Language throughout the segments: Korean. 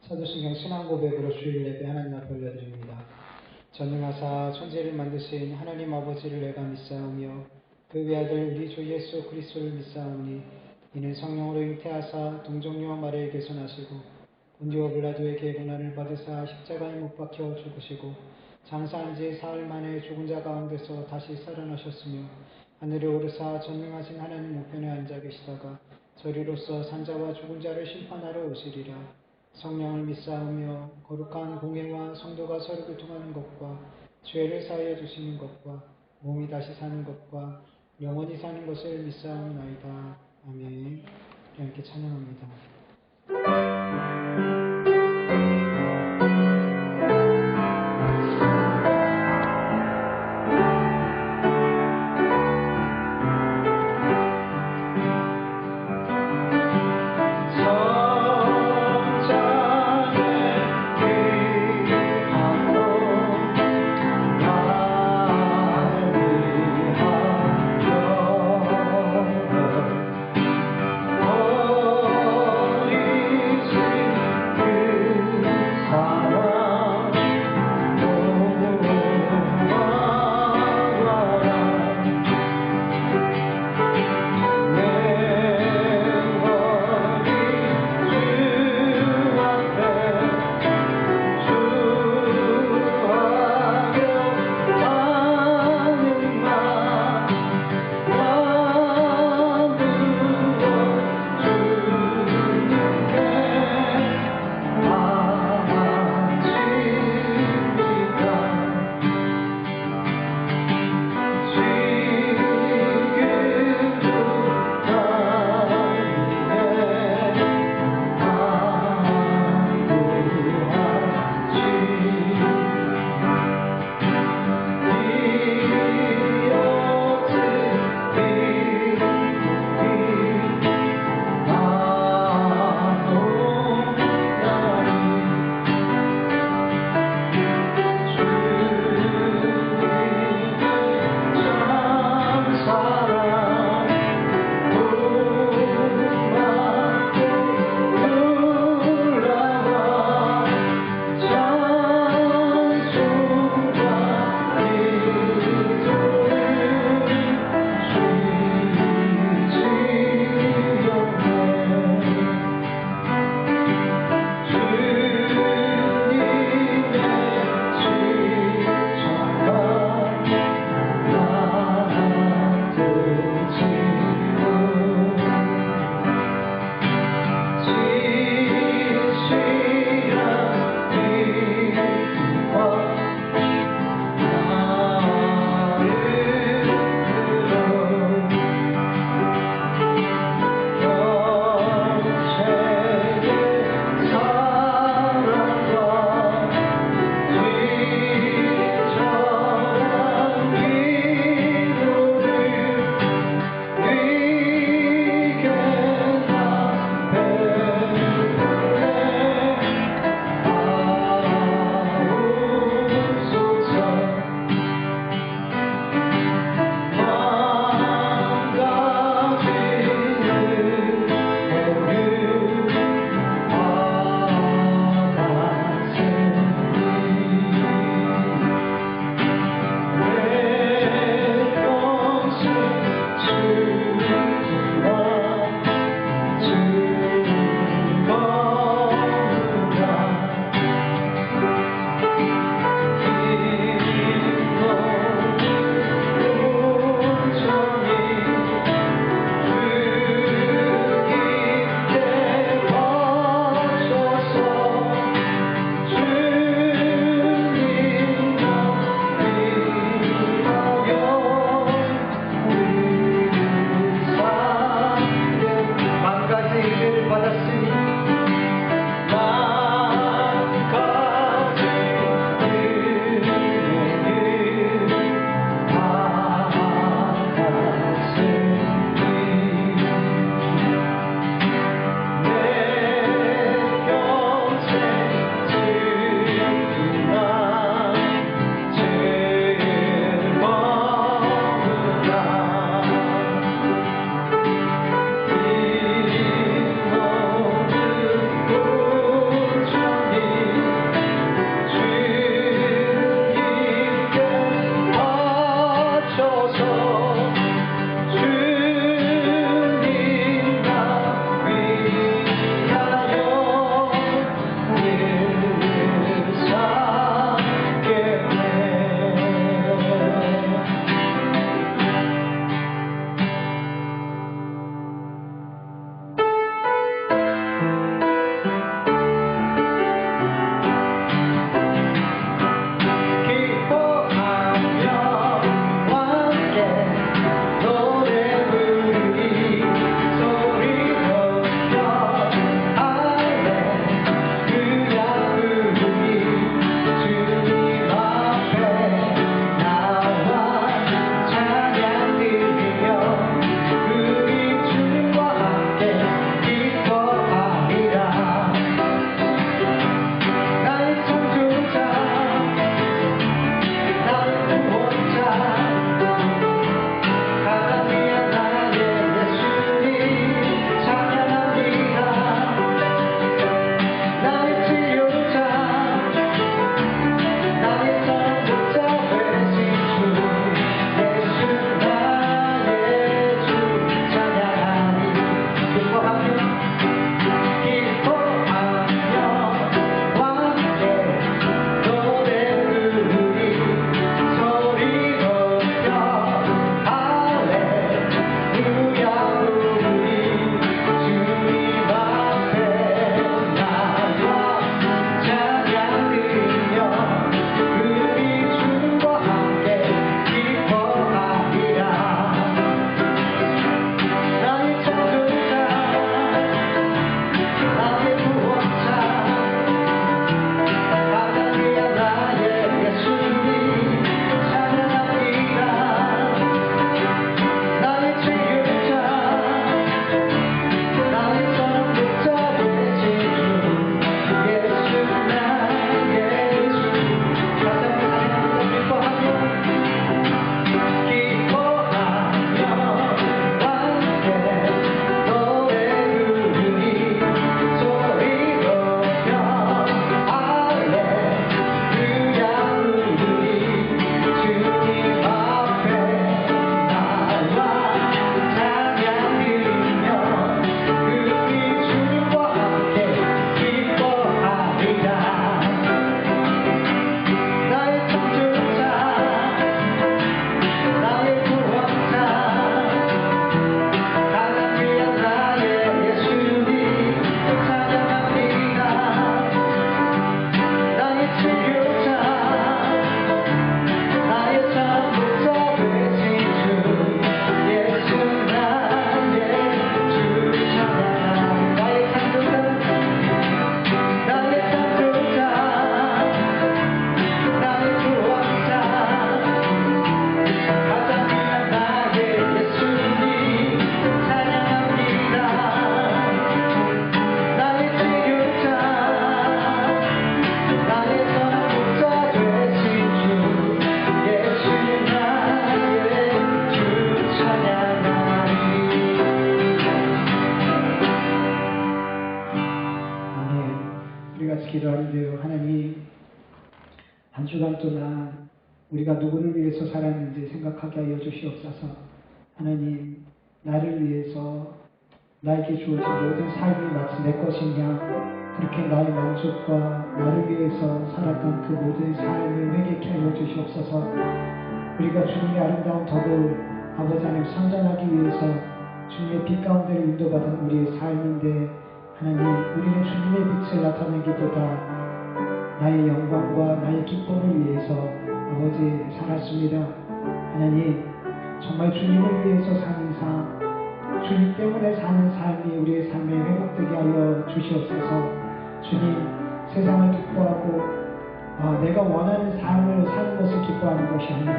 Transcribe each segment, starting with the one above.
사도신경 신앙 고백으로 주일 예배 하나님 앞에 올려드립니다. 전능하사 천지를 만드신 하나님 아버지를 내가 믿사오며 그 외아들 우리 주 예수 그리스도를 믿사오니 이는 성령으로 잉태하사 동정녀 마리아에게서 나시고 본디오 빌라도에게 고난을 받으사 십자가에 못 박혀 죽으시고 장사한 지 사흘 만에 죽은 자 가운데서 다시 살아나셨으며 하늘에 오르사 전능하신 하나님 우편에 앉아 계시다가 저리로서 산자와 죽은 자를 심판하러 오시리라. 성령을 믿사오며 거룩한 공예와 성도가 서로 교통하는 것과 죄를 사하여 주시는 것과 몸이 다시 사는 것과 영원히 사는 것을 믿사옵나이다. 아멘. 함께 찬양합니다. Oh 같이 기도하는데요. 하나님, 한 주간 동안 우리가 누구를 위해서 살았는지 생각하게 하여 주시옵소서. 하나님, 나를 위해서 나에게 주어진 모든 삶이 마치 내 것이냐, 그렇게 나의 만족과 나를 위해서 살았던 그 모든 삶을 회개케 하여 주시옵소서. 우리가 주님의 아름다운 덕을 아버지 하나님 선전하기 위해서 주님의 빛 가운데를 인도받은 우리의 삶인데, 하나님, 우리는 주님의 빛을 나타내기보다 나의 영광과 나의 기쁨을 위해서 아버지 살았습니다. 하나님, 정말 주님을 위해서 사는 삶, 주님 때문에 사는 삶이 우리의 삶에 회복되게 하여 주시옵소서. 주님, 세상을 기뻐하고 내가 원하는 삶을 사는 것을 기뻐하는 것이 아니라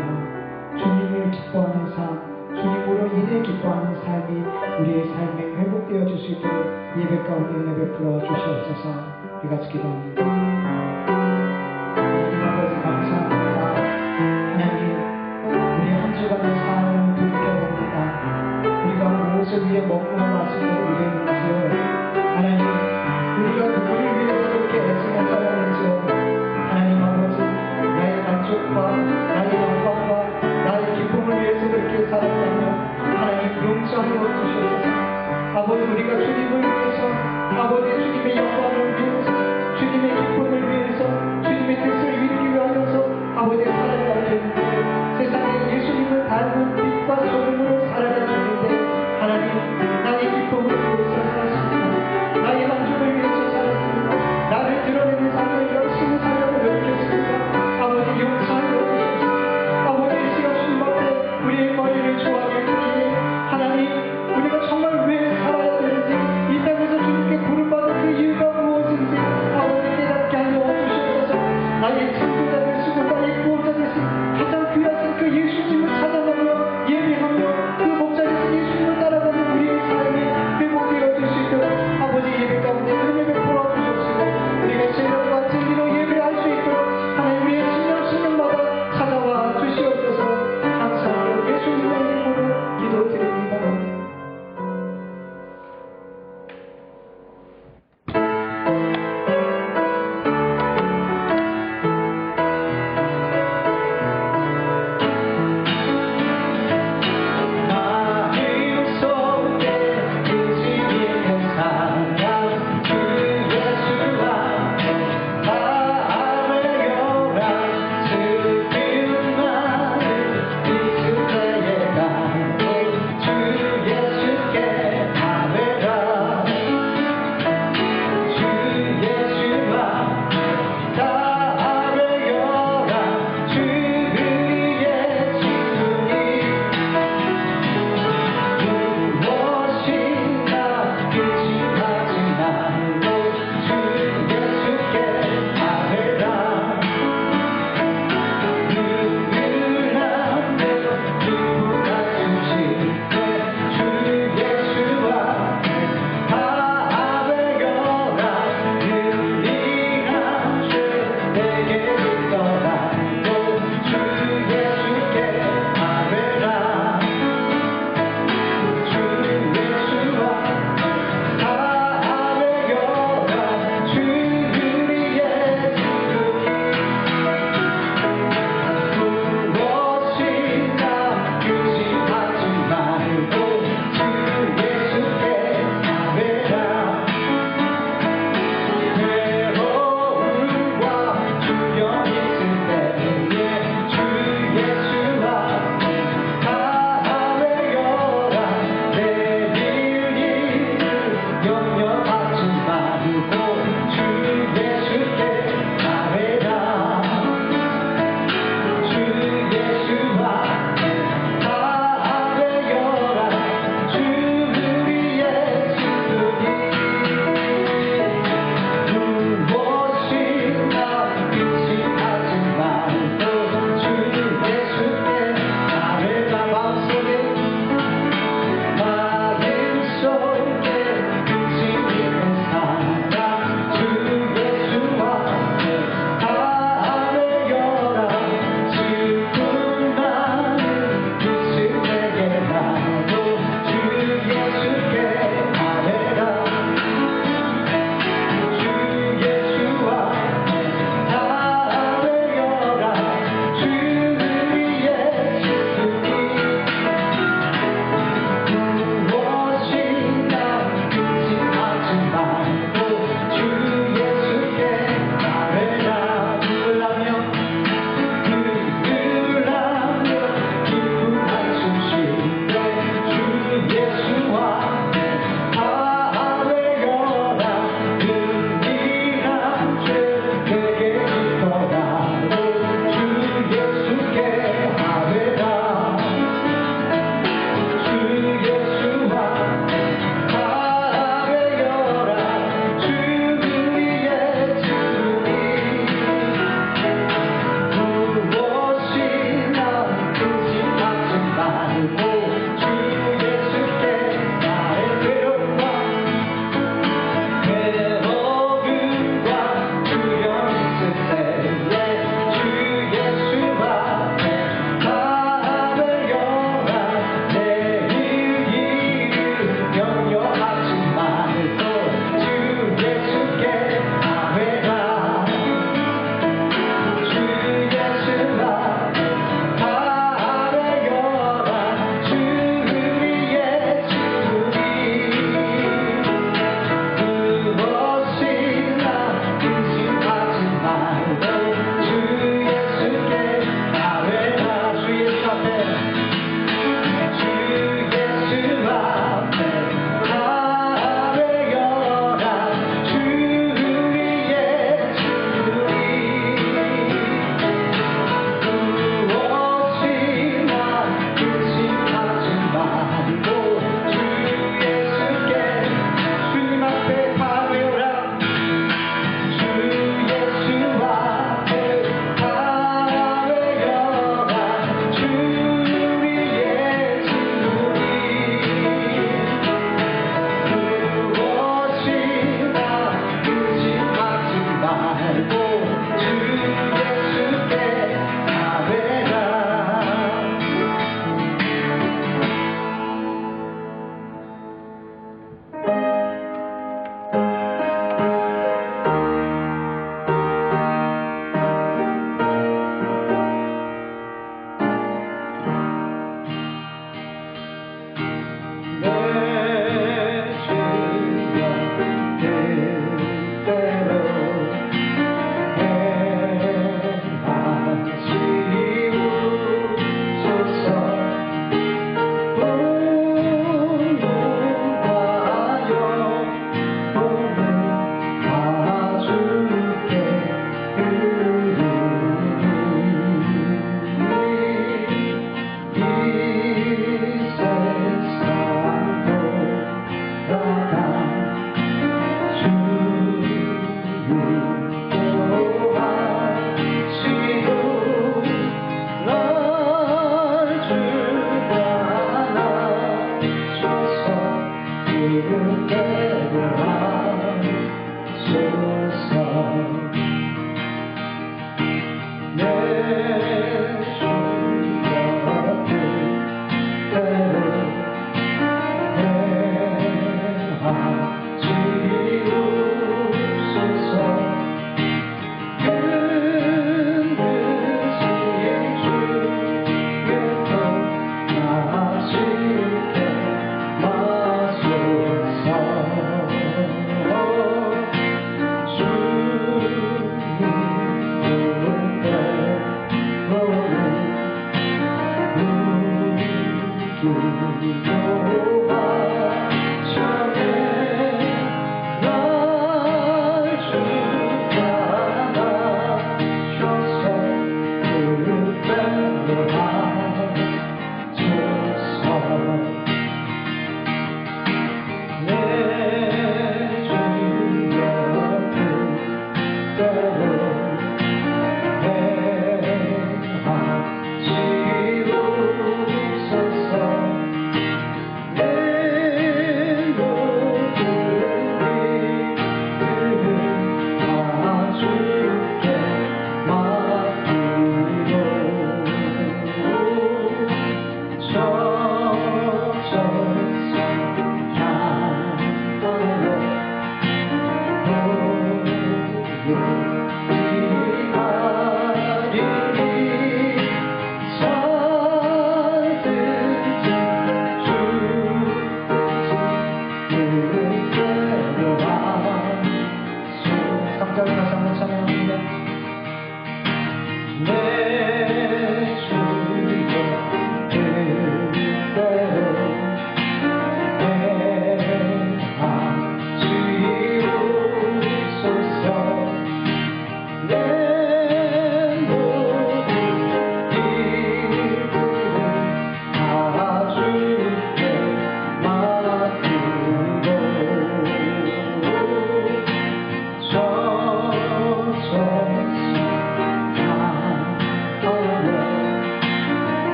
주님을 기뻐하는 삶, 주님으로 인해 기뻐하는 삶이 우리의 삶에 회복되어 줄 수 있도록 예배 가운데 은혜 베풀어 주시옵소서. 우리 같이 기도합니다. 하나님 아버지 감사합니다. 하나님, 우리 한 주간의 삶을 돌이켜봅니다. 우리가 무엇을 위해 먹고 마시고 일했는지요. 하나님, 우리가 누구를 위해서 그렇게 애쓰며 살았는지요. 하나님 아버지, 나의 만족과 나의 영광과 나의 기쁨을 위해서 그렇게 살았다면 하나님 용서하여 주시옵소서. 아버지, 우리가 주님을 위해서, 아버지 주님의 영광을 위해서, 주님의 기쁨을 위해서, 주님의 뜻을 이루기 위하여서 아버지 살아가야 되는데, 세상에 예수님을 닮은 빛과 소금으로 살아야 되는데, 하나님, 나의 기쁨을 위해서 살았습니다. 나의 만족을 위해서 살았습니다. 나를 드러내는 삶을 열심히 살려고 노력했습니다. 아버지 용서하여 주시옵소서. 아버지 이 시간 주님 앞에 우리의 머리를 조아릴 때에 하나님, 우리가 정말 왜 살아야 되는지, 이 땅에서 주님께 부름받은 그 이유가 무엇인지 아버지 깨닫게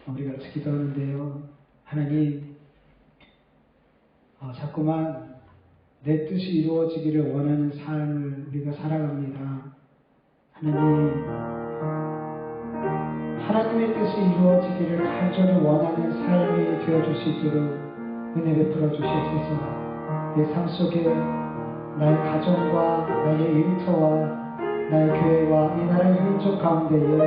우리 같이 기도하는데요. 하나님, 자꾸만 내 뜻이 이루어지기를 원하는 삶을 우리가 살아갑니다. 하나님, 하나님의 뜻이 이루어지기를 간절히 원하는 삶이 되어줄 수 있도록 은혜 베풀어 주시옵소서. 내 삶 속에 나의 가정과 나의 일터와 나의 교회와 이 나라 민족 가운데에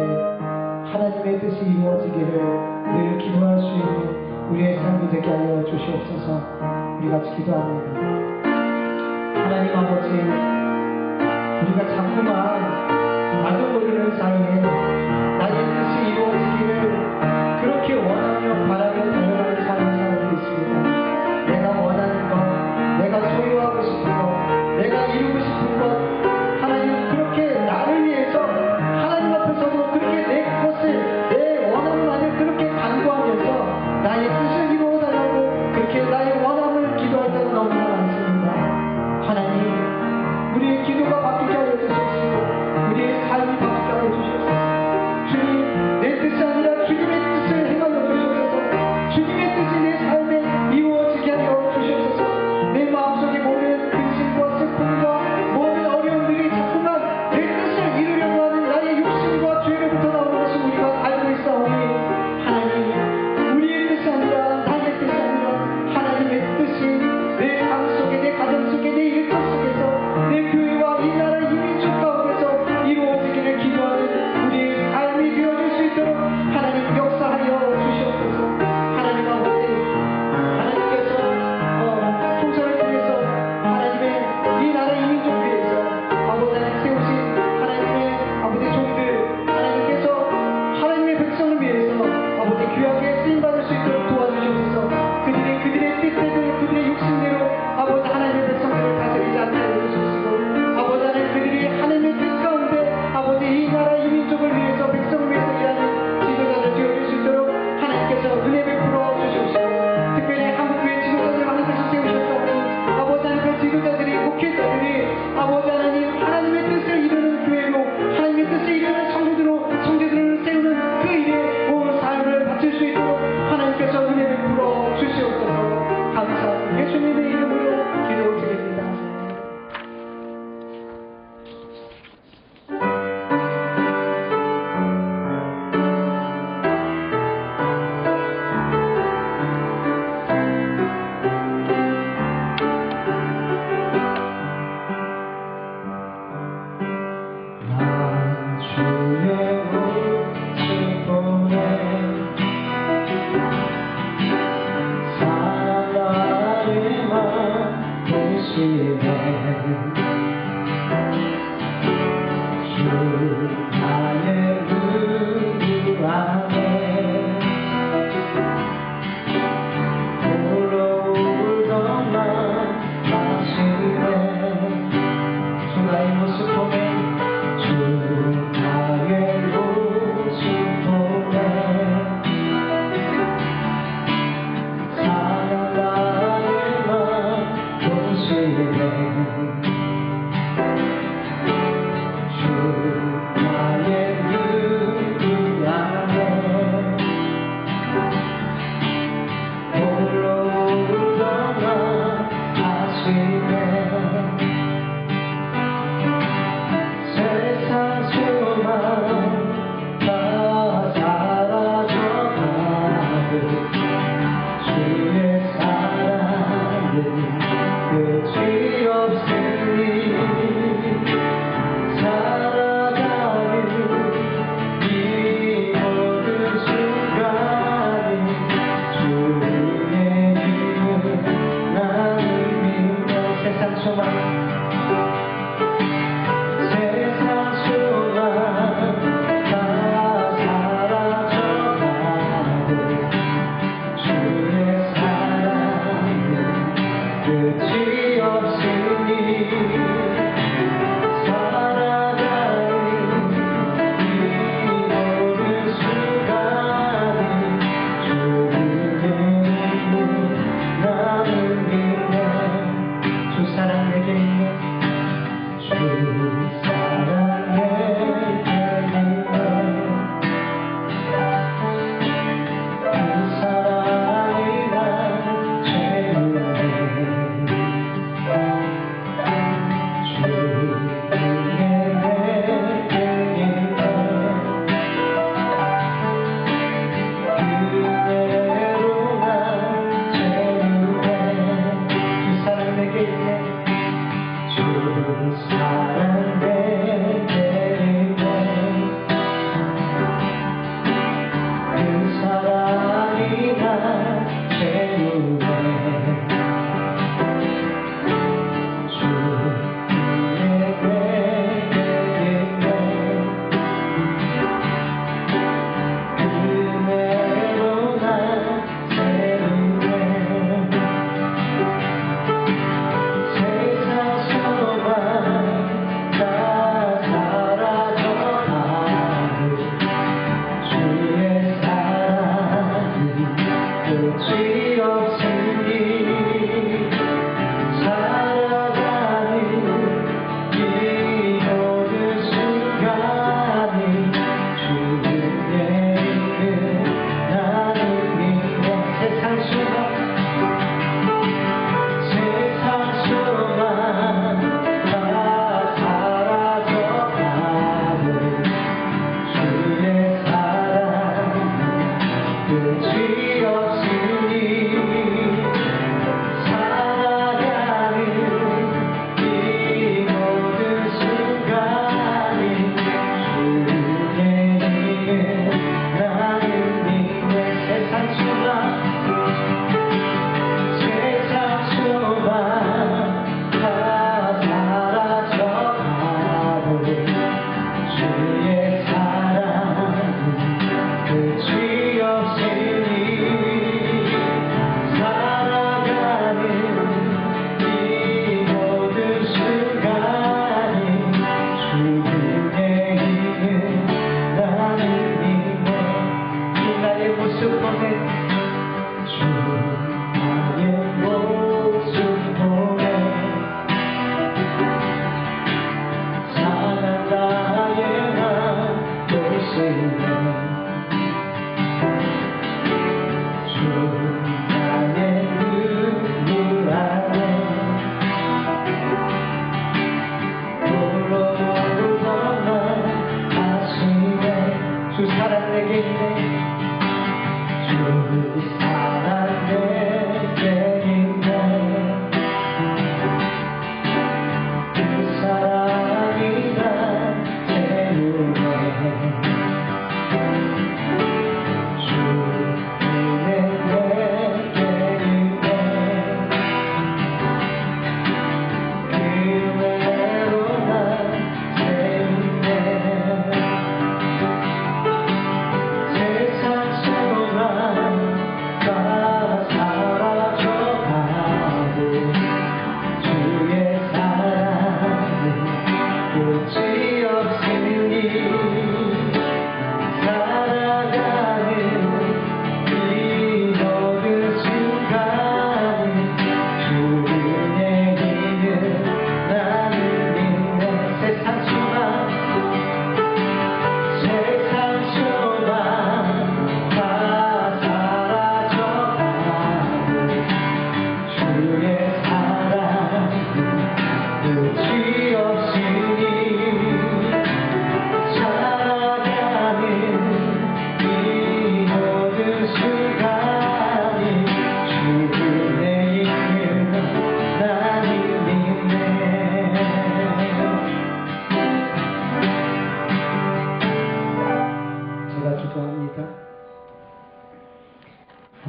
하나님의 뜻이 이루어지기를 늘 기도할 수 있는 우리의 삶이 되게 하여 주시옵소서. 우리 같이 기도합니다. 하나님 아버지, 우리가 자꾸만 나도 모르는 사이에 나의 뜻이 이루어지기를 그렇게 원하며 바라며 달려가는 삶을 살고 있습니다. 내가 원하는 것, 내가 소유하고 싶은 것, 내가 이루고 싶은 것, 하나님 그렇게 나를 위해서 하나님 앞에서도 그렇게 내 것을, 내 원함만을 그렇게 간구하면서 나의 뜻을 이루어달라고 그렇게 나의 원함을 기도할 때가 너무나 많습니다. 하나님, 우리의 기도가 바뀌게 하여 주시옵시고 우리의 삶이 바뀌게 하여 주시옵소서.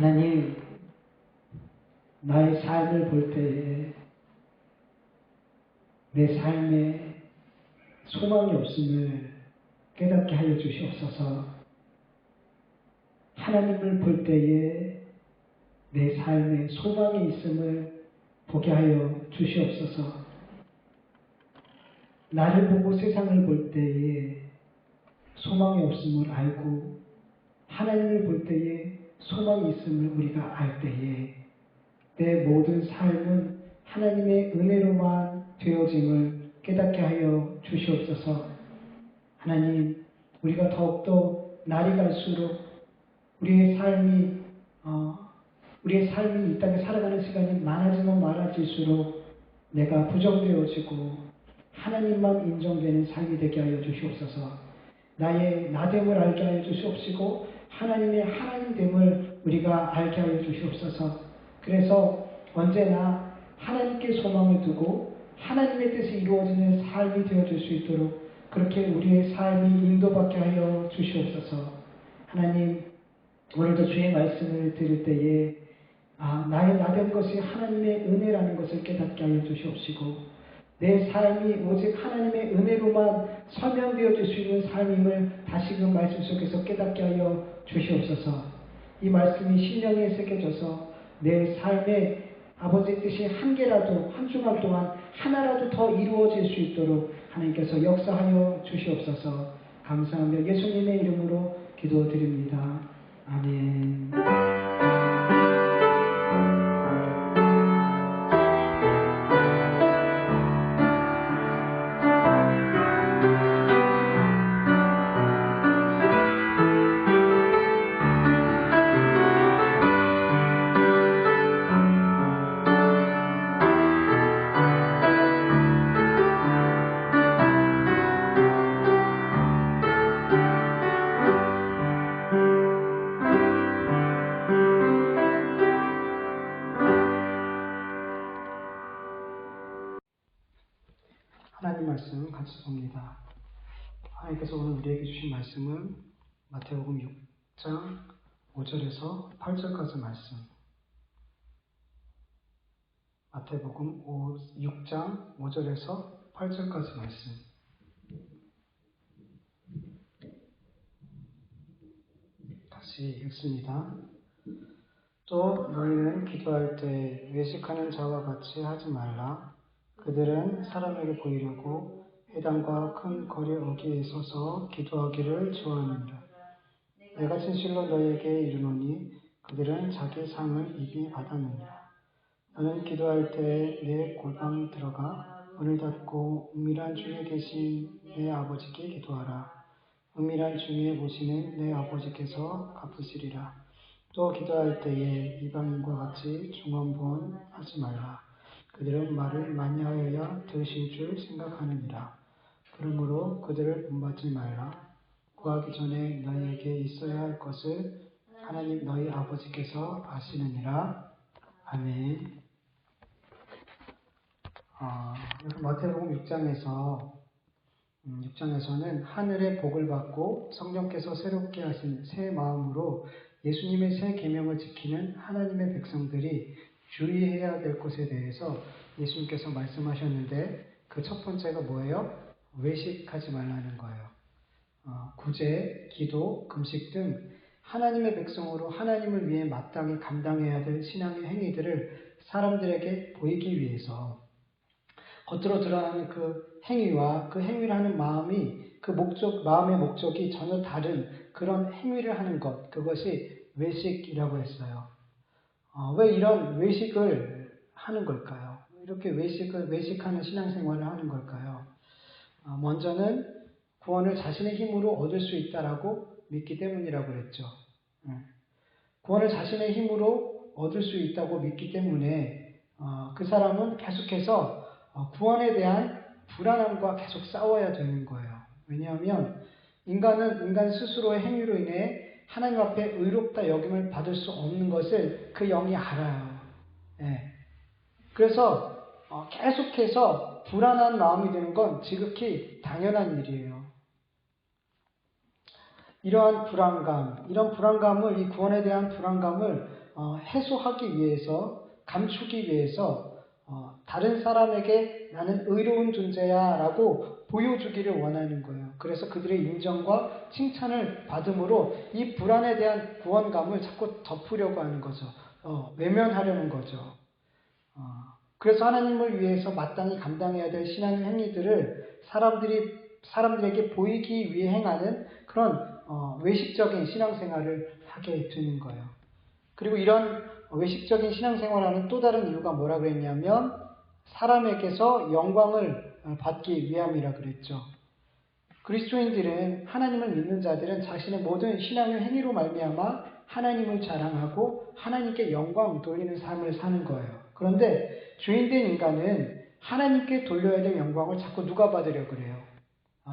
하나님, 나의 삶을 볼 때에 내 삶에 소망이 없음을 깨닫게 하여 주시옵소서. 하나님을 볼 때에 내 삶에 소망이 있음을 보게 하여 주시옵소서. 나를 보고 세상을 볼 때에 소망이 없음을 알고 하나님을 볼 때에 소망이 있음을 우리가 알 때에 내 모든 삶은 하나님의 은혜로만 되어짐을 깨닫게 하여 주시옵소서. 하나님, 우리가 더욱더 날이 갈수록 우리의 삶이 이 땅에 살아가는 시간이 많아지면 많아질수록 내가 부정되어지고 하나님만 인정되는 삶이 되게 하여 주시옵소서. 나의 나됨을 알게 하여 주시옵시고 하나님의 하나님됨을 우리가 알게 하여 주시옵소서. 그래서 언제나 하나님께 소망을 두고 하나님의 뜻이 이루어지는 삶이 되어줄 수 있도록 그렇게 우리의 삶이 인도받게 하여 주시옵소서. 하나님, 오늘도 주의 말씀을 들을 때에 나의 나된 것이 하나님의 은혜라는 것을 깨닫게 하여 주시옵시고 내 삶이 오직 하나님의 은혜로만 설명되어질 수 있는 삶임을 다시금 말씀 속에서 깨닫게 하여 주시옵소서. 이 말씀이 심령에 새겨져서 내 삶에 아버지 뜻이 한 개라도 한 주간 동안 하나라도 더 이루어질 수 있도록 하나님께서 역사하여 주시옵소서. 감사하며 예수님의 이름으로 기도드립니다. 아멘. 하나님 말씀 같이 봅니다. 하나님께서 오늘 우리에게 주신 말씀은 마태복음 6장 5절에서 8절까지 말씀. 마태복음 6장 5절에서 8절까지 말씀. 다시 읽습니다. 또 너희는 기도할 때 외식하는 자와 같이 하지 말라. 그들은 사람에게 보이려고 회당과 큰 거리 어귀에 서서 기도하기를 좋아하느니라. 내가 진실로 너희에게 이르노니 그들은 자기 상을 이미 받았느니라. 너는 기도할 때 내 골방에 들어가 문을 닫고 은밀한 중에 계신 내 아버지께 기도하라. 은밀한 중에 보시는 내 아버지께서 갚으시리라. 또 기도할 때에 이방인과 같이 중언부언하지 말라. 그들은 말을 많이 하여야 들으실 줄 생각하느니라. 그러므로 그들을 본받지 말라. 구하기 전에 너희에게 있어야 할 것을 하나님 너희 아버지께서 아시느니라. 아멘. 여기 마태복음 6장에서는 하늘의 복을 받고 성령께서 새롭게 하신 새 마음으로 예수님의 새 계명을 지키는 하나님의 백성들이 주의해야 될 것에 대해서 예수님께서 말씀하셨는데 그 첫 번째가 뭐예요? 외식하지 말라는 거예요. 구제, 기도, 금식 등 하나님의 백성으로 하나님을 위해 마땅히 감당해야 될 신앙의 행위들을 사람들에게 보이기 위해서 겉으로 드러나는 그 행위와 그 행위를 하는 마음의 목적이 전혀 다른 그런 행위를 하는 것, 그것이 외식이라고 했어요. 왜 이런 외식을 하는 걸까요? 이렇게 외식하는 신앙생활을 하는 걸까요? 먼저는 구원을 자신의 힘으로 얻을 수 있다라고 믿기 때문이라고 그랬죠. 구원을 자신의 힘으로 얻을 수 있다고 믿기 때문에 그 사람은 계속해서 구원에 대한 불안함과 계속 싸워야 되는 거예요. 왜냐하면 인간은 인간 스스로의 행위로 인해 하나님 앞에 의롭다 여김을 받을 수 없는 것을 그 영이 알아요. 그래서 계속해서 불안한 마음이 드는 건 지극히 당연한 일이에요. 이런 불안감을, 이 구원에 대한 불안감을 해소하기 위해서, 감추기 위해서 다른 사람에게 나는 의로운 존재야 라고 보여주기를 원하는 거예요. 그래서 그들의 인정과 칭찬을 받음으로 이 불안에 대한 구원감을 자꾸 덮으려고 하는 거죠. 외면하려는 거죠. 그래서 하나님을 위해서 마땅히 감당해야 될 신앙의 행위들을 사람들에게 보이기 위해 행하는 그런 외식적인 신앙생활을 하게 되는 거예요. 그리고 이런 외식적인 신앙생활하는 또 다른 이유가 뭐라 그랬냐면 사람에게서 영광을 받기 위함이라 그랬죠. 그리스도인들은, 하나님을 믿는 자들은 자신의 모든 신앙의 행위로 말미암아 하나님을 자랑하고 하나님께 영광 돌리는 삶을 사는 거예요. 그런데 죄인된 인간은 하나님께 돌려야 될 영광을 자꾸 누가 받으려고 그래요?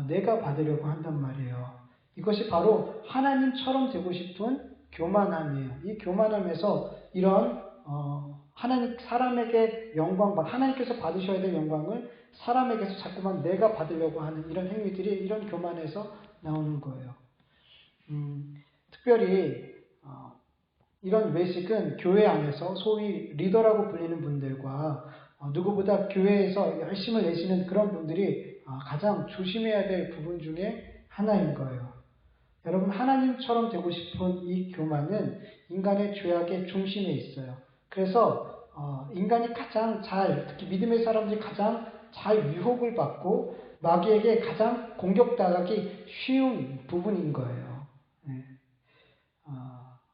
내가 받으려고 한단 말이에요. 이것이 바로 하나님처럼 되고 싶은 교만함이에요. 이 교만함에서 이런 사람에게 하나님께서 받으셔야 될 영광을 사람에게서 자꾸만 내가 받으려고 하는 이런 행위들이 이런 교만에서 나오는 거예요. 특별히 이런 외식은 교회 안에서 소위 리더라고 불리는 분들과 누구보다 교회에서 열심을 내시는 그런 분들이 가장 조심해야 될 부분 중에 하나인 거예요. 여러분, 하나님처럼 되고 싶은 이 교만은 인간의 죄악의 중심에 있어요. 그래서 인간이 특히 믿음의 사람들이 가장 잘 유혹을 받고 마귀에게 가장 공격당하기 쉬운 부분인 거예요.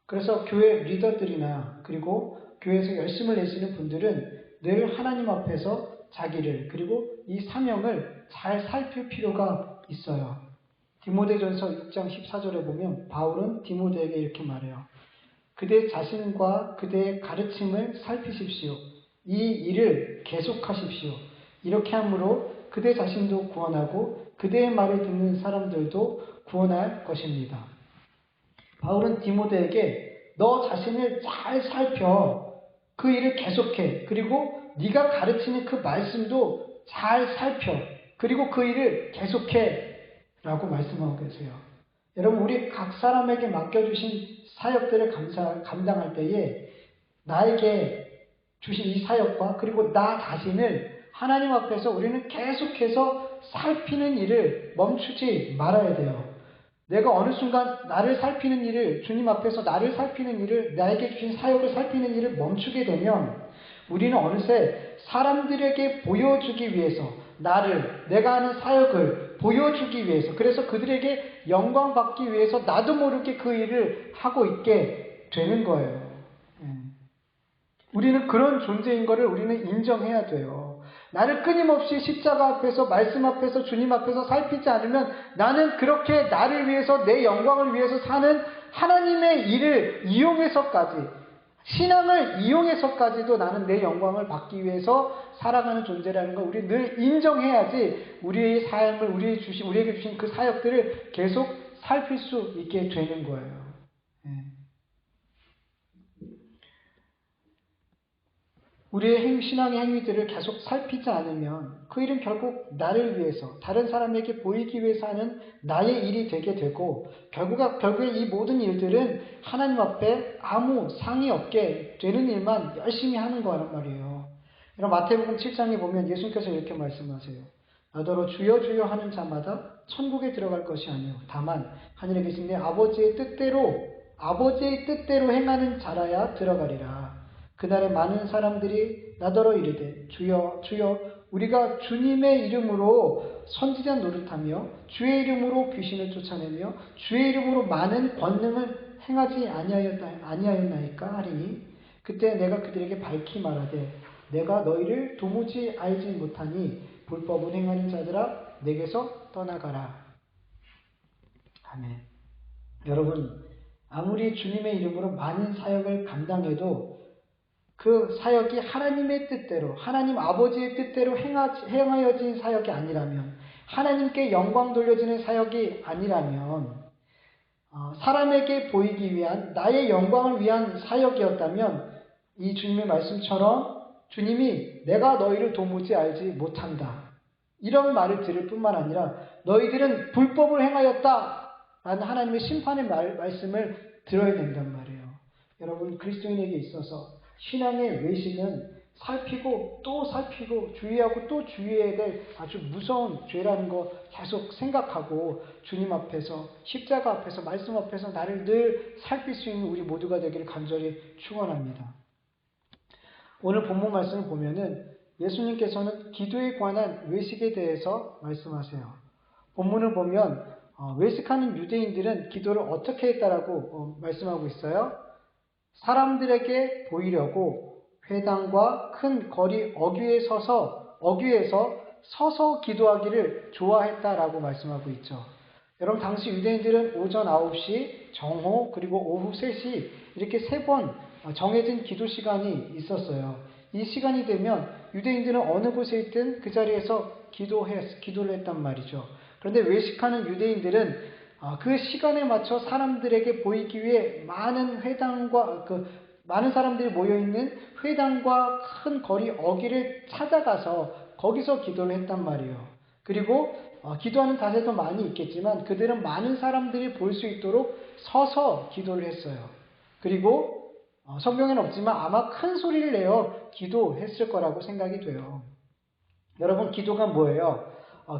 그래서 교회 리더들이나 그리고 교회에서 열심을 내시는 분들은 늘 하나님 앞에서 자기를, 그리고 이 사명을 잘 살필 필요가 있어요. 디모데전서 6장 14절에 보면 바울은 디모데에게 이렇게 말해요. 그대 자신과 그대의 가르침을 살피십시오. 이 일을 계속하십시오. 이렇게 함으로 그대 자신도 구원하고 그대의 말을 듣는 사람들도 구원할 것입니다. 바울은 디모데에게 너 자신을 잘 살펴. 그 일을 계속해. 그리고 네가 가르치는 그 말씀도 잘 살펴. 그리고 그 일을 계속해. 라고 말씀하고 계세요. 여러분, 우리 각 사람에게 맡겨주신 사역들을 감당할 때에 나에게 주신 이 사역과 그리고 나 자신을 하나님 앞에서 우리는 계속해서 살피는 일을 멈추지 말아야 돼요. 내가 어느 순간 나를 살피는 일을, 주님 앞에서 나를 살피는 일을, 나에게 주신 사역을 살피는 일을 멈추게 되면 우리는 어느새 사람들에게 보여주기 위해서 내가 하는 사역을 보여주기 위해서, 그래서 그들에게 영광 받기 위해서 나도 모르게 그 일을 하고 있게 되는 거예요. 우리는 그런 존재인 것을 우리는 인정해야 돼요. 나를 끊임없이 십자가 앞에서, 말씀 앞에서, 주님 앞에서 살피지 않으면 나는 그렇게 나를 위해서, 내 영광을 위해서 사는 하나님의 일을 이용해서까지, 신앙을 이용해서까지도 나는 내 영광을 받기 위해서 살아가는 존재라는 걸 우리 늘 인정해야지 우리의 삶을, 우리에게 주신 그 사역들을 계속 살필 수 있게 되는 거예요. 우리의 신앙의 행위들을 계속 살피지 않으면 그 일은 결국 나를 위해서, 다른 사람에게 보이기 위해서 하는 나의 일이 되게 되고 결국에 이 모든 일들은 하나님 앞에 아무 상이 없게 되는 일만 열심히 하는 거란 말이에요. 여러분 마태복음 7장에 보면 예수님께서 이렇게 말씀하세요. 나더러 주여 주여 하는 자마다 천국에 들어갈 것이 아니요 다만 하늘에 계신 내 아버지의 뜻대로 행하는 자라야 들어가리라. 그날에 많은 사람들이 나더러 이르되 주여 주여 우리가 주님의 이름으로 선지자 노릇하며 주의 이름으로 귀신을 쫓아내며 주의 이름으로 많은 권능을 행하지 아니하였나이까 하리니 그때 내가 그들에게 밝히 말하되 내가 너희를 도무지 알지 못하니 불법을 행하는 자들아 내게서 떠나가라. 아멘. 여러분 아무리 주님의 이름으로 많은 사역을 감당해도 그 사역이 하나님의 뜻대로, 하나님 아버지의 뜻대로 행하여진 사역이 아니라면, 하나님께 영광 돌려지는 사역이 아니라면, 사람에게 보이기 위한, 나의 영광을 위한 사역이었다면, 이 주님의 말씀처럼 주님이 내가 너희를 도무지 알지 못한다. 이런 말을 들을 뿐만 아니라, 너희들은 불법을 행하였다. 라는 하나님의 심판의 말씀을 들어야 된단 말이에요. 여러분, 그리스도인에게 있어서 신앙의 외식은 살피고 또 살피고 주의하고 또 주의해야 될 아주 무서운 죄라는 거 계속 생각하고 주님 앞에서 십자가 앞에서 말씀 앞에서 나를 늘 살필 수 있는 우리 모두가 되기를 간절히 축원합니다. 오늘 본문 말씀을 보면은 예수님께서는 기도에 관한 외식에 대해서 말씀하세요. 본문을 보면 외식하는 유대인들은 기도를 어떻게 했다라고 말씀하고 있어요. 사람들에게 보이려고 회당과 큰 거리 어귀에서 서서 기도하기를 좋아했다라고 말씀하고 있죠. 여러분 당시 유대인들은 오전 9시, 정오, 그리고 오후 3시 이렇게 3번 정해진 기도 시간이 있었어요. 이 시간이 되면 유대인들은 어느 곳에 있든 그 자리에서 기도를 했단 말이죠. 그런데 외식하는 유대인들은 그 시간에 맞춰 사람들에게 보이기 위해 많은 사람들이 모여있는 회당과 큰 거리 어귀를 찾아가서 거기서 기도를 했단 말이에요. 그리고 기도하는 자세도 많이 있겠지만 그들은 많은 사람들이 볼 수 있도록 서서 기도를 했어요. 그리고 성경에는 없지만 아마 큰 소리를 내어 기도했을 거라고 생각이 돼요. 여러분 기도가 뭐예요?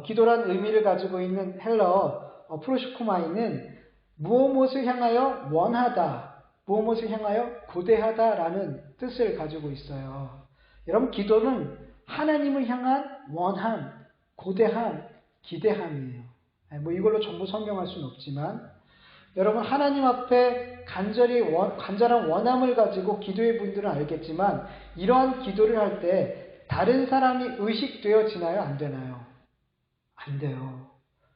기도란 의미를 가지고 있는 헬러 프로시코마이는 무엇을 향하여 원하다, 무엇을 향하여 고대하다라는 뜻을 가지고 있어요. 여러분 기도는 하나님을 향한 원함, 고대함, 기대함이에요. 이걸로 전부 설명할 수는 없지만 여러분 하나님 앞에 간절한 원함을 가지고 기도해 분들은 알겠지만 이러한 기도를 할 때 다른 사람이 의식되어지나요? 안 되나요? 안 돼요.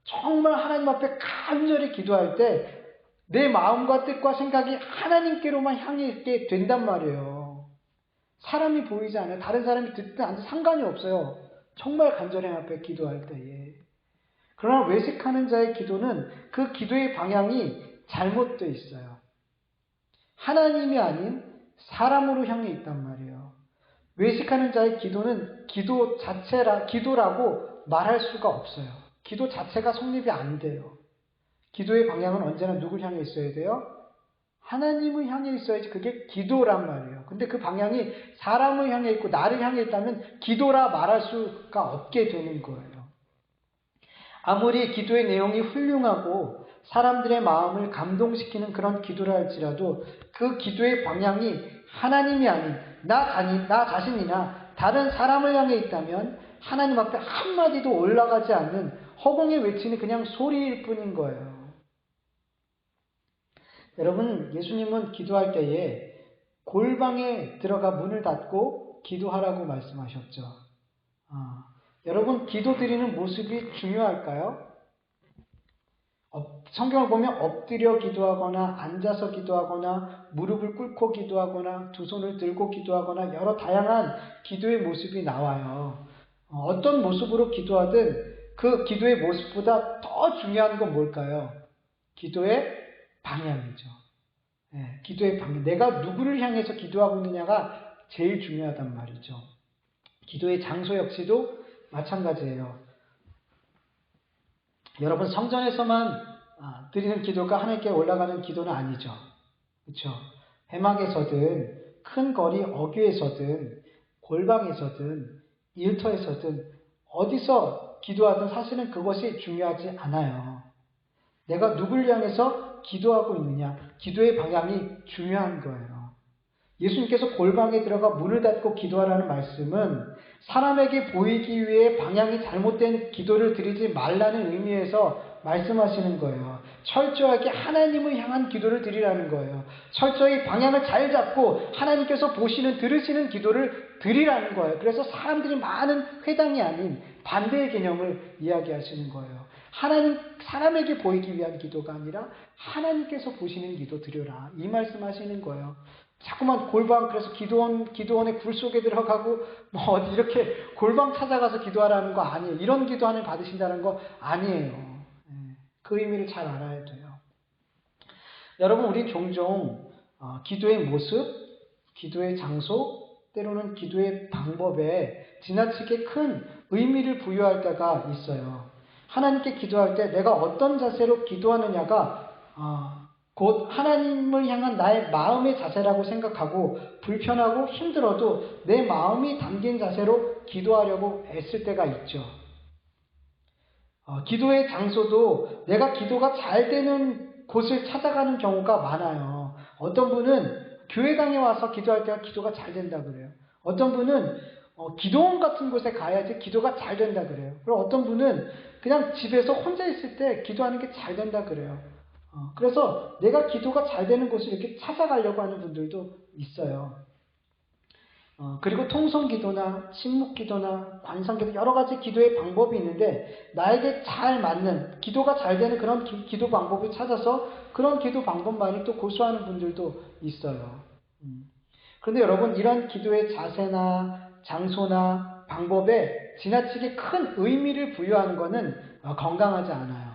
정말 하나님 앞에 간절히 기도할 때 내 마음과 뜻과 생각이 하나님께로만 향해 있게 된단 말이에요. 사람이 보이지 않아요. 다른 사람이 듣든 안 듣든 상관이 없어요. 정말 간절히 하나님 앞에 기도할 때에. 그러나 외식하는 자의 기도는 그 기도의 방향이 잘못되어 있어요. 하나님이 아닌 사람으로 향해 있단 말이에요. 외식하는 자의 기도는 기도라고 말할 수가 없어요. 기도 자체가 성립이 안 돼요. 기도의 방향은 언제나 누굴 향해 있어야 돼요? 하나님을 향해 있어야지 그게 기도란 말이에요. 근데 그 방향이 사람을 향해 있고 나를 향해 있다면 기도라 말할 수가 없게 되는 거예요. 아무리 기도의 내용이 훌륭하고 사람들의 마음을 감동시키는 그런 기도를 할지라도 그 기도의 방향이 하나님이 아닌 나 자신이나 다른 사람을 향해 있다면 하나님 앞에 한마디도 올라가지 않는 허공에 외치는 그냥 소리일 뿐인 거예요. 여러분 예수님은 기도할 때에 골방에 들어가 문을 닫고 기도하라고 말씀하셨죠. 여러분, 기도 드리는 모습이 중요할까요? 성경을 보면 엎드려 기도하거나 앉아서 기도하거나 무릎을 꿇고 기도하거나 두 손을 들고 기도하거나 여러 다양한 기도의 모습이 나와요. 어떤 모습으로 기도하든 그 기도의 모습보다 더 중요한 건 뭘까요? 기도의 방향이죠. 기도의 방향. 내가 누구를 향해서 기도하고 있느냐가 제일 중요하단 말이죠. 기도의 장소 역시도 마찬가지예요. 여러분, 성전에서만 드리는 기도가 하나님께 올라가는 기도는 아니죠. 그렇죠? 회막에서든 큰 거리 어귀에서든 골방에서든 일터에서든 어디서 기도하든 사실은 그것이 중요하지 않아요. 내가 누굴 향해서 기도하고 있느냐, 기도의 방향이 중요한 거예요. 예수님께서 골방에 들어가 문을 닫고 기도하라는 말씀은 사람에게 보이기 위해 방향이 잘못된 기도를 드리지 말라는 의미에서 말씀하시는 거예요. 철저하게 하나님을 향한 기도를 드리라는 거예요. 철저히 방향을 잘 잡고 하나님께서 보시는, 들으시는 기도를 드리라는 거예요. 그래서 사람들이 많은 회당이 아닌 반대의 개념을 이야기하시는 거예요. 사람에게 보이기 위한 기도가 아니라 하나님께서 보시는 기도 드려라. 이 말씀 하시는 거예요. 자꾸만 골방, 그래서 기도원의 굴 속에 들어가고, 어디 이렇게 골방 찾아가서 기도하라는 거 아니에요. 이런 기도 하나님 받으신다는 거 아니에요. 그 의미를 잘 알아야 돼요. 여러분, 우리 종종 기도의 모습, 기도의 장소, 때로는 기도의 방법에 지나치게 큰 의미를 부여할 때가 있어요. 하나님께 기도할 때 내가 어떤 자세로 기도하느냐가 곧 하나님을 향한 나의 마음의 자세라고 생각하고 불편하고 힘들어도 내 마음이 담긴 자세로 기도하려고 애쓸 때가 있죠. 기도의 장소도 내가 기도가 잘 되는 곳을 찾아가는 경우가 많아요. 어떤 분은 교회당에 와서 기도할 때가 기도가 잘 된다 그래요. 어떤 분은 기도원 같은 곳에 가야지 기도가 잘 된다 그래요. 그리고 어떤 분은 그냥 집에서 혼자 있을 때 기도하는 게 잘 된다 그래요. 그래서 내가 기도가 잘 되는 곳을 이렇게 찾아가려고 하는 분들도 있어요. 그리고 통성기도나 침묵기도나 관상기도 여러 가지 기도의 방법이 있는데 나에게 잘 맞는 기도가 잘 되는 그런 기도 방법을 찾아서 그런 기도 방법만이 또 고수하는 분들도 있어요. 그런데 여러분, 이런 기도의 자세나 장소나 방법에 지나치게 큰 의미를 부여하는 것은 건강하지 않아요.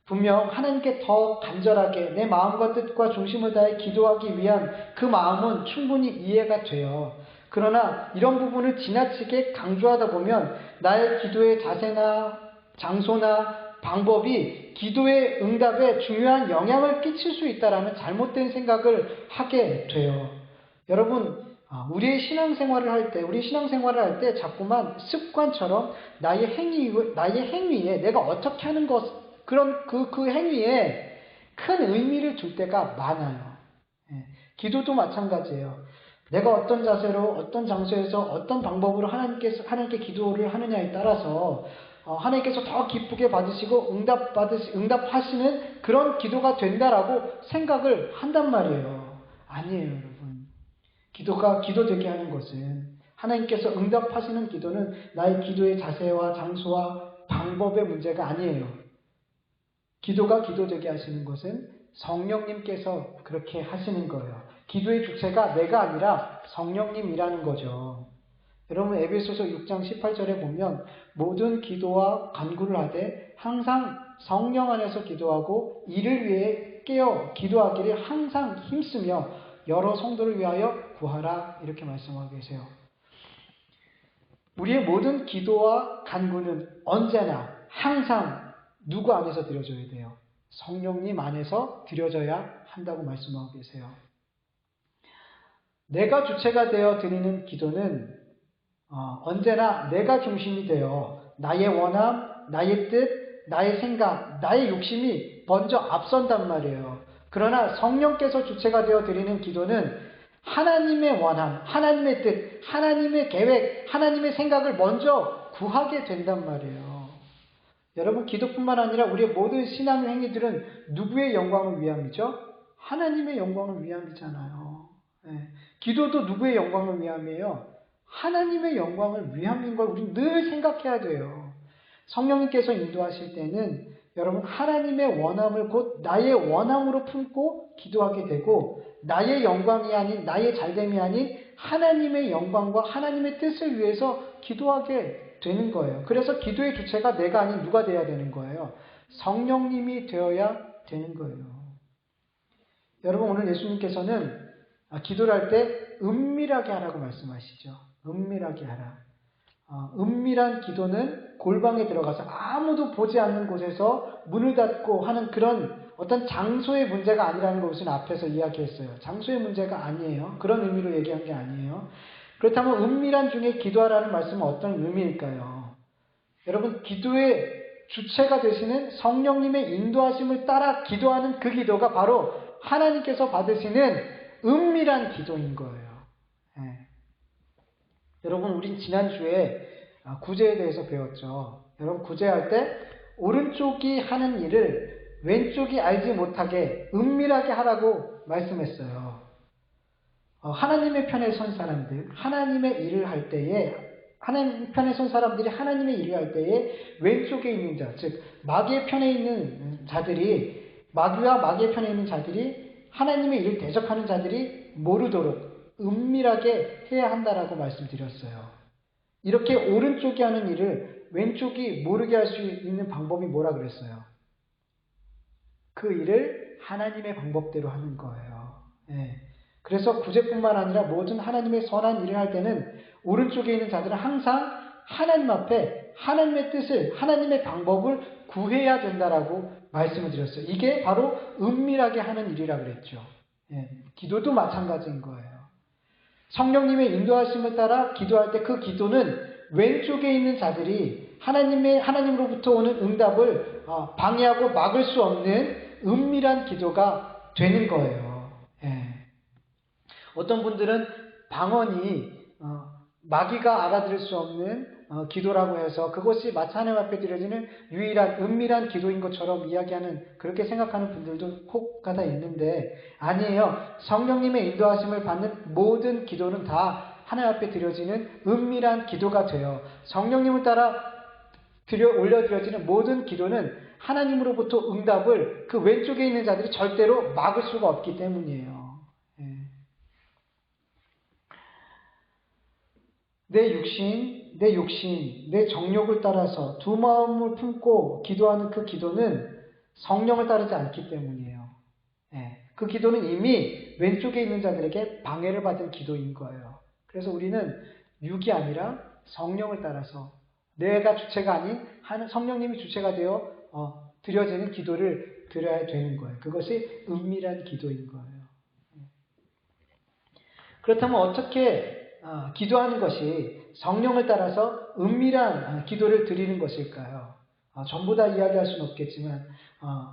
분명 하나님께 더 간절하게 내 마음과 뜻과 중심을 다해 기도하기 위한 그 마음은 충분히 이해가 돼요. 그러나 이런 부분을 지나치게 강조하다 보면 나의 기도의 자세나 장소나 방법이 기도의 응답에 중요한 영향을 끼칠 수 있다는 잘못된 생각을 하게 돼요. 여러분, 우리의 신앙생활을 할 때 자꾸만 습관처럼 나의 행위에 내가 어떻게 하는 것, 그 행위에 큰 의미를 줄 때가 많아요. 기도도 마찬가지예요. 내가 어떤 자세로, 어떤 장소에서, 어떤 방법으로 하나님께 기도를 하느냐에 따라서 하나님께서 더 기쁘게 받으시고 응답하시는 그런 기도가 된다라고 생각을 한단 말이에요. 아니에요, 여러분. 기도되게 하는 것은 하나님께서 응답하시는 기도는 나의 기도의 자세와 장소와 방법의 문제가 아니에요. 기도가 기도되게 하시는 것은 성령님께서 그렇게 하시는 거예요. 기도의 주체가 내가 아니라 성령님이라는 거죠. 여러분, 에베소서 6장 18절에 보면 모든 기도와 간구를 하되 항상 성령 안에서 기도하고 이를 위해 깨어 기도하기를 항상 힘쓰며 여러 성도를 위하여 구하라, 이렇게 말씀하고 계세요. 우리의 모든 기도와 간구는 언제나 항상 누구 안에서 드려져야 돼요? 성령님 안에서 드려져야 한다고 말씀하고 계세요. 내가 주체가 되어 드리는 기도는 언제나 내가 중심이 되어 나의 원함, 나의 뜻, 나의 생각, 나의 욕심이 먼저 앞선단 말이에요. 그러나 성령께서 주체가 되어 드리는 기도는 하나님의 원함, 하나님의 뜻, 하나님의 계획, 하나님의 생각을 먼저 구하게 된단 말이에요. 여러분, 기도뿐만 아니라 우리의 모든 신앙의 행위들은 누구의 영광을 위함이죠? 하나님의 영광을 위함이잖아요. 예. 기도도 누구의 영광을 위함이에요? 하나님의 영광을 위함인 걸 우리는 늘 생각해야 돼요. 성령님께서 인도하실 때는 여러분 하나님의 원함을 곧 나의 원함으로 품고 기도하게 되고 나의 영광이 아닌 나의 잘됨이 아닌 하나님의 영광과 하나님의 뜻을 위해서 기도하게 되는 거예요. 그래서 기도의 주체가 내가 아닌 누가 돼야 되는 거예요? 성령님이 되어야 되는 거예요. 여러분 오늘 예수님께서는 기도를 할 때 은밀하게 하라고 말씀하시죠. 은밀하게 하라. 은밀한 기도는 골방에 들어가서 아무도 보지 않는 곳에서 문을 닫고 하는 그런 어떤 장소의 문제가 아니라는 것을 앞에서 이야기했어요. 장소의 문제가 아니에요. 그런 의미로 얘기한 게 아니에요. 그렇다면 은밀한 중에 기도하라는 말씀은 어떤 의미일까요? 여러분 기도의 주체가 되시는 성령님의 인도하심을 따라 기도하는 그 기도가 바로 하나님께서 받으시는 은밀한 기도인 거예요. 예. 여러분 우린 지난주에 구제에 대해서 배웠죠. 여러분 구제할 때 오른쪽이 하는 일을 왼쪽이 알지 못하게 은밀하게 하라고 말씀했어요. 하나님의 편에 선 사람들, 하나님의 일을 할 때에 하나님 편에 선 사람들이 하나님의 일을 할 때에 왼쪽에 있는 자, 즉 마귀의 편에 있는 자들이 마귀와 마귀의 편에 있는 자들이 하나님의 일을 대적하는 자들이 모르도록 은밀하게 해야 한다라고 말씀드렸어요. 이렇게 오른쪽이 하는 일을 왼쪽이 모르게 할 수 있는 방법이 뭐라 그랬어요? 그 일을 하나님의 방법대로 하는 거예요. 예. 그래서 구제뿐만 아니라 모든 하나님의 선한 일을 할 때는 오른쪽에 있는 자들은 항상 하나님 앞에 하나님의 뜻을, 하나님의 방법을 구해야 된다라고 말씀을 드렸어요. 이게 바로 은밀하게 하는 일이라 그랬죠. 예. 기도도 마찬가지인 거예요. 성령님의 인도하심을 따라 기도할 때 그 기도는 왼쪽에 있는 자들이 하나님으로부터 오는 응답을 방해하고 막을 수 없는 은밀한 기도가 되는 거예요. 예. 어떤 분들은 방언이 마귀가 알아들을 수 없는 기도라고 해서 그것이 마치 하나님 앞에 드려지는 유일한 은밀한 기도인 것처럼 이야기하는, 그렇게 생각하는 분들도 혹가다 있는데 아니에요. 성령님의 인도하심을 받는 모든 기도는 다 하나님 앞에 드려지는 은밀한 기도가 돼요. 성령님을 따라 올려드려지는 모든 기도는 하나님으로부터 응답을 그 왼쪽에 있는 자들이 절대로 막을 수가 없기 때문이에요. 예. 내 욕심, 내 정욕을 따라서 두 마음을 품고 기도하는 그 기도는 성령을 따르지 않기 때문이에요. 예. 그 기도는 이미 왼쪽에 있는 자들에게 방해를 받은 기도인 거예요. 그래서 우리는 육이 아니라 성령을 따라서 내가 주체가 아닌 성령님이 주체가 되어 드려지는 기도를 드려야 되는 거예요. 그것이 은밀한 기도인 거예요. 그렇다면 어떻게 기도하는 것이 성령을 따라서 은밀한 기도를 드리는 것일까요? 전부 다 이야기할 수는 없겠지만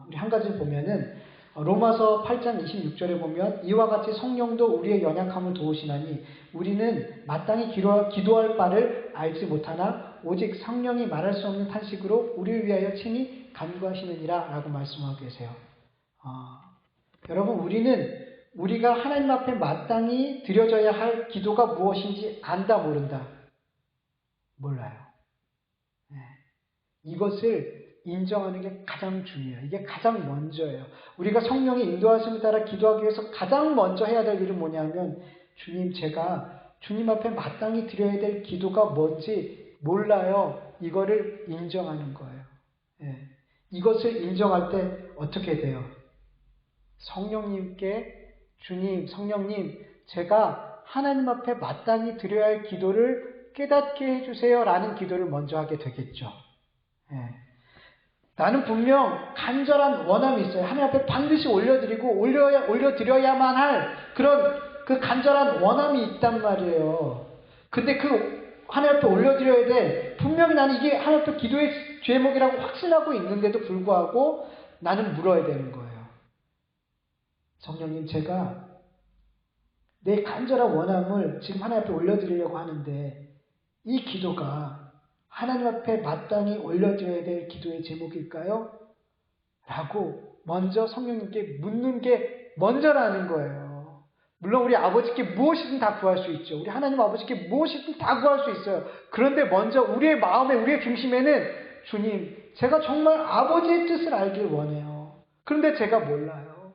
우리 한 가지 보면은 로마서 8장 26절에 보면 이와 같이 성령도 우리의 연약함을 도우시나니 우리는 마땅히 기도할 바를 알지 못하나 오직 성령이 말할 수 없는 탄식으로 우리를 위하여 친히 간구하시느니라 라고 말씀하고 계세요. 여러분 우리가 하나님 앞에 마땅히 드려져야 할 기도가 무엇인지 안다 모른다? 몰라요. 네. 이것을 인정하는 게 가장 중요해요. 이게 가장 먼저예요. 우리가 성령의 인도하심을 따라 기도하기 위해서 가장 먼저 해야 될 일은 뭐냐면 주님, 제가 주님 앞에 마땅히 드려야 될 기도가 뭔지 몰라요. 이거를 인정하는 거예요. 네. 이것을 인정할 때 어떻게 돼요? 성령님께 주님, 성령님, 제가 하나님 앞에 마땅히 드려야 할 기도를 깨닫게 해주세요 라는 기도를 먼저 하게 되겠죠. 예. 나는 분명 간절한 원함이 있어요. 하나님 앞에 반드시 올려드리고 올려드려야만 할 그런 그 간절한 원함이 있단 말이에요. 근데 그 하나님 앞에 올려드려야 돼. 분명히 나는 이게 하나님 앞에 기도의 죄목이라고 확신하고 있는데도 불구하고 나는 물어야 되는 거예요. 성령님, 제가 내 간절한 원함을 지금 하나님 앞에 올려드리려고 하는데 이 기도가 하나님 앞에 마땅히 올려드려야 될 기도의 제목일까요? 라고 먼저 성령님께 묻는 게 먼저라는 거예요. 물론 우리 아버지께 무엇이든 다 구할 수 있죠. 우리 하나님 아버지께 무엇이든 다 구할 수 있어요. 그런데 먼저 우리의 마음에, 우리의 중심에는 주님, 제가 정말 아버지의 뜻을 알길 원해요. 그런데 제가 몰라요.